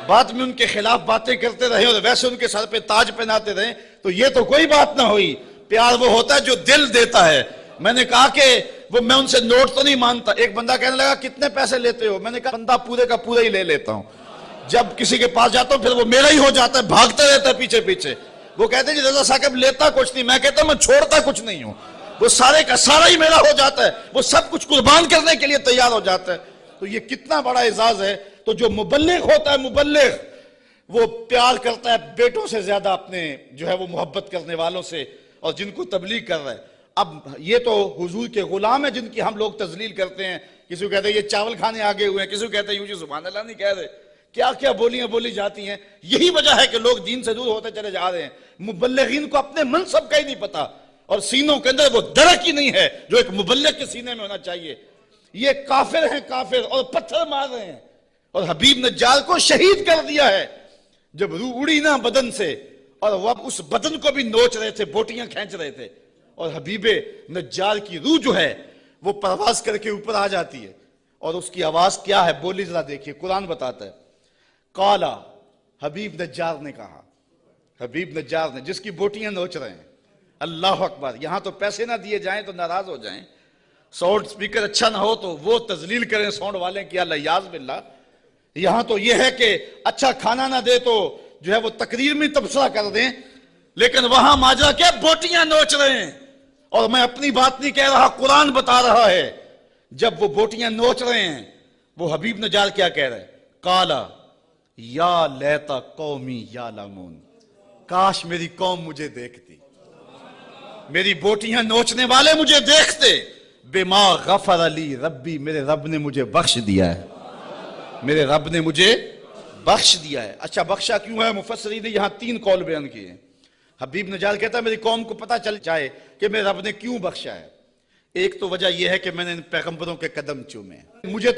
بعد میں ان کے خلاف باتیں کرتے رہے اور ویسے ان کے سر پہ تاج پہناتے رہے تو یہ تو کوئی بات نہ ہوئی. پیار وہ ہوتا ہے جو دل دیتا ہے. میں نے کہا کہ میں ان سے نوٹ تو نہیں مانتا. ایک بندہ کہنے لگا کتنے پیسے لیتے ہو؟ میں نے کہا بندہ پورے کا پورا ہی لے لیتا ہوں. جب کسی کے پاس جاتا ہوں پھر وہ میرا ہی ہو جاتا ہے, بھاگتا رہتا ہے پیچھے پیچھے. وہ کہتے ہیں جی رضا صاحب لیتا کچھ نہیں, میں کہتا ہوں میں چھوڑتا کچھ نہیں ہوں, وہ سارے کا سارا ہی میرا ہو جاتا ہے, وہ سب کچھ قربان کرنے کے لیے تیار ہو جاتا ہے. تو یہ کتنا بڑا اعزاز ہے. تو جو مبلغ ہوتا ہے, مبلغ وہ پیار کرتا ہے بیٹوں سے زیادہ اپنے جو ہے وہ محبت کرنے والوں سے, اور جن کو تبلیغ کر رہا ہے. اب یہ تو حضور کے غلام ہیں جن کی ہم لوگ تذلیل کرتے ہیں. کسی کو کہتے ہیں یہ چاول کھانے آگے ہوئے ہیں, کسی کو کہتے ہیں یوں جی سبحان اللہ نہیں کہہ رہے, کیا کیا بولیاں بولی جاتی ہیں. یہی وجہ ہے کہ لوگ دین سے دور ہوتے چلے جا رہے ہیں. مبلغین کو اپنے منصب کا ہی نہیں پتا, اور سینوں کے اندر وہ درک ہی نہیں ہے جو ایک مبلغ کے سینے میں ہونا چاہیے. یہ کافر ہیں کافر, اور پتھر مار رہے ہیں, اور حبیب نجار کو شہید کر دیا ہے. جب روح اڑی نا بدن سے, اور وہ اس بدن کو بھی نوچ رہے تھے, بوٹیاں کھینچ رہے تھے, اور حبیب نجار کی روح جو ہے وہ پرواز کر کے اوپر آ جاتی ہے. اور اس کی آواز کیا ہے بولی ذرا دیکھیے, قرآن بتاتا ہے. قالا, حبیب نجار نے کہا, حبیب نجار نے, جس کی بوٹیاں نوچ رہے ہیں. اللہ اکبر. یہاں تو پیسے نہ دیے جائیں تو ناراض ہو جائیں, ساؤنڈ سپیکر اچھا نہ ہو تو وہ تذلیل کریں ساؤنڈ والے کی, الیاذ باللہ. یہاں تو یہ ہے کہ اچھا کھانا نہ دے تو جو ہے وہ تقریر میں تبصرہ کر دیں, لیکن وہاں ماجرا کیا, بوٹیاں نوچ رہے ہیں. اور میں اپنی بات نہیں کہہ رہا, قرآن بتا رہا ہے. جب وہ بوٹیاں نوچ رہے ہیں, وہ حبیب نجار کیا کہہ رہے ہیں, قالا یا لیتا قومی یعلمون, کاش میری قوم مجھے دیکھتی, میری بوٹیاں نوچنے والے مجھے دیکھتے. بما غفر علی ربی, میرے رب نے مجھے بخش دیا ہے, میرے رب نے مجھے بخش دیا ہے. اچھا بخشا کیوں ہے؟ مفسرین نے یہاں 3 قول بیان کیے ہیں. حبیب نجار کہتا ہے میری قوم کو پتہ چل جائے کہ میرے رب نے کیوں بخشا ہے. ایک تو وجہ یہ ہے کہ میں نے ان پیغمبروں کے قدم چومے, مجھے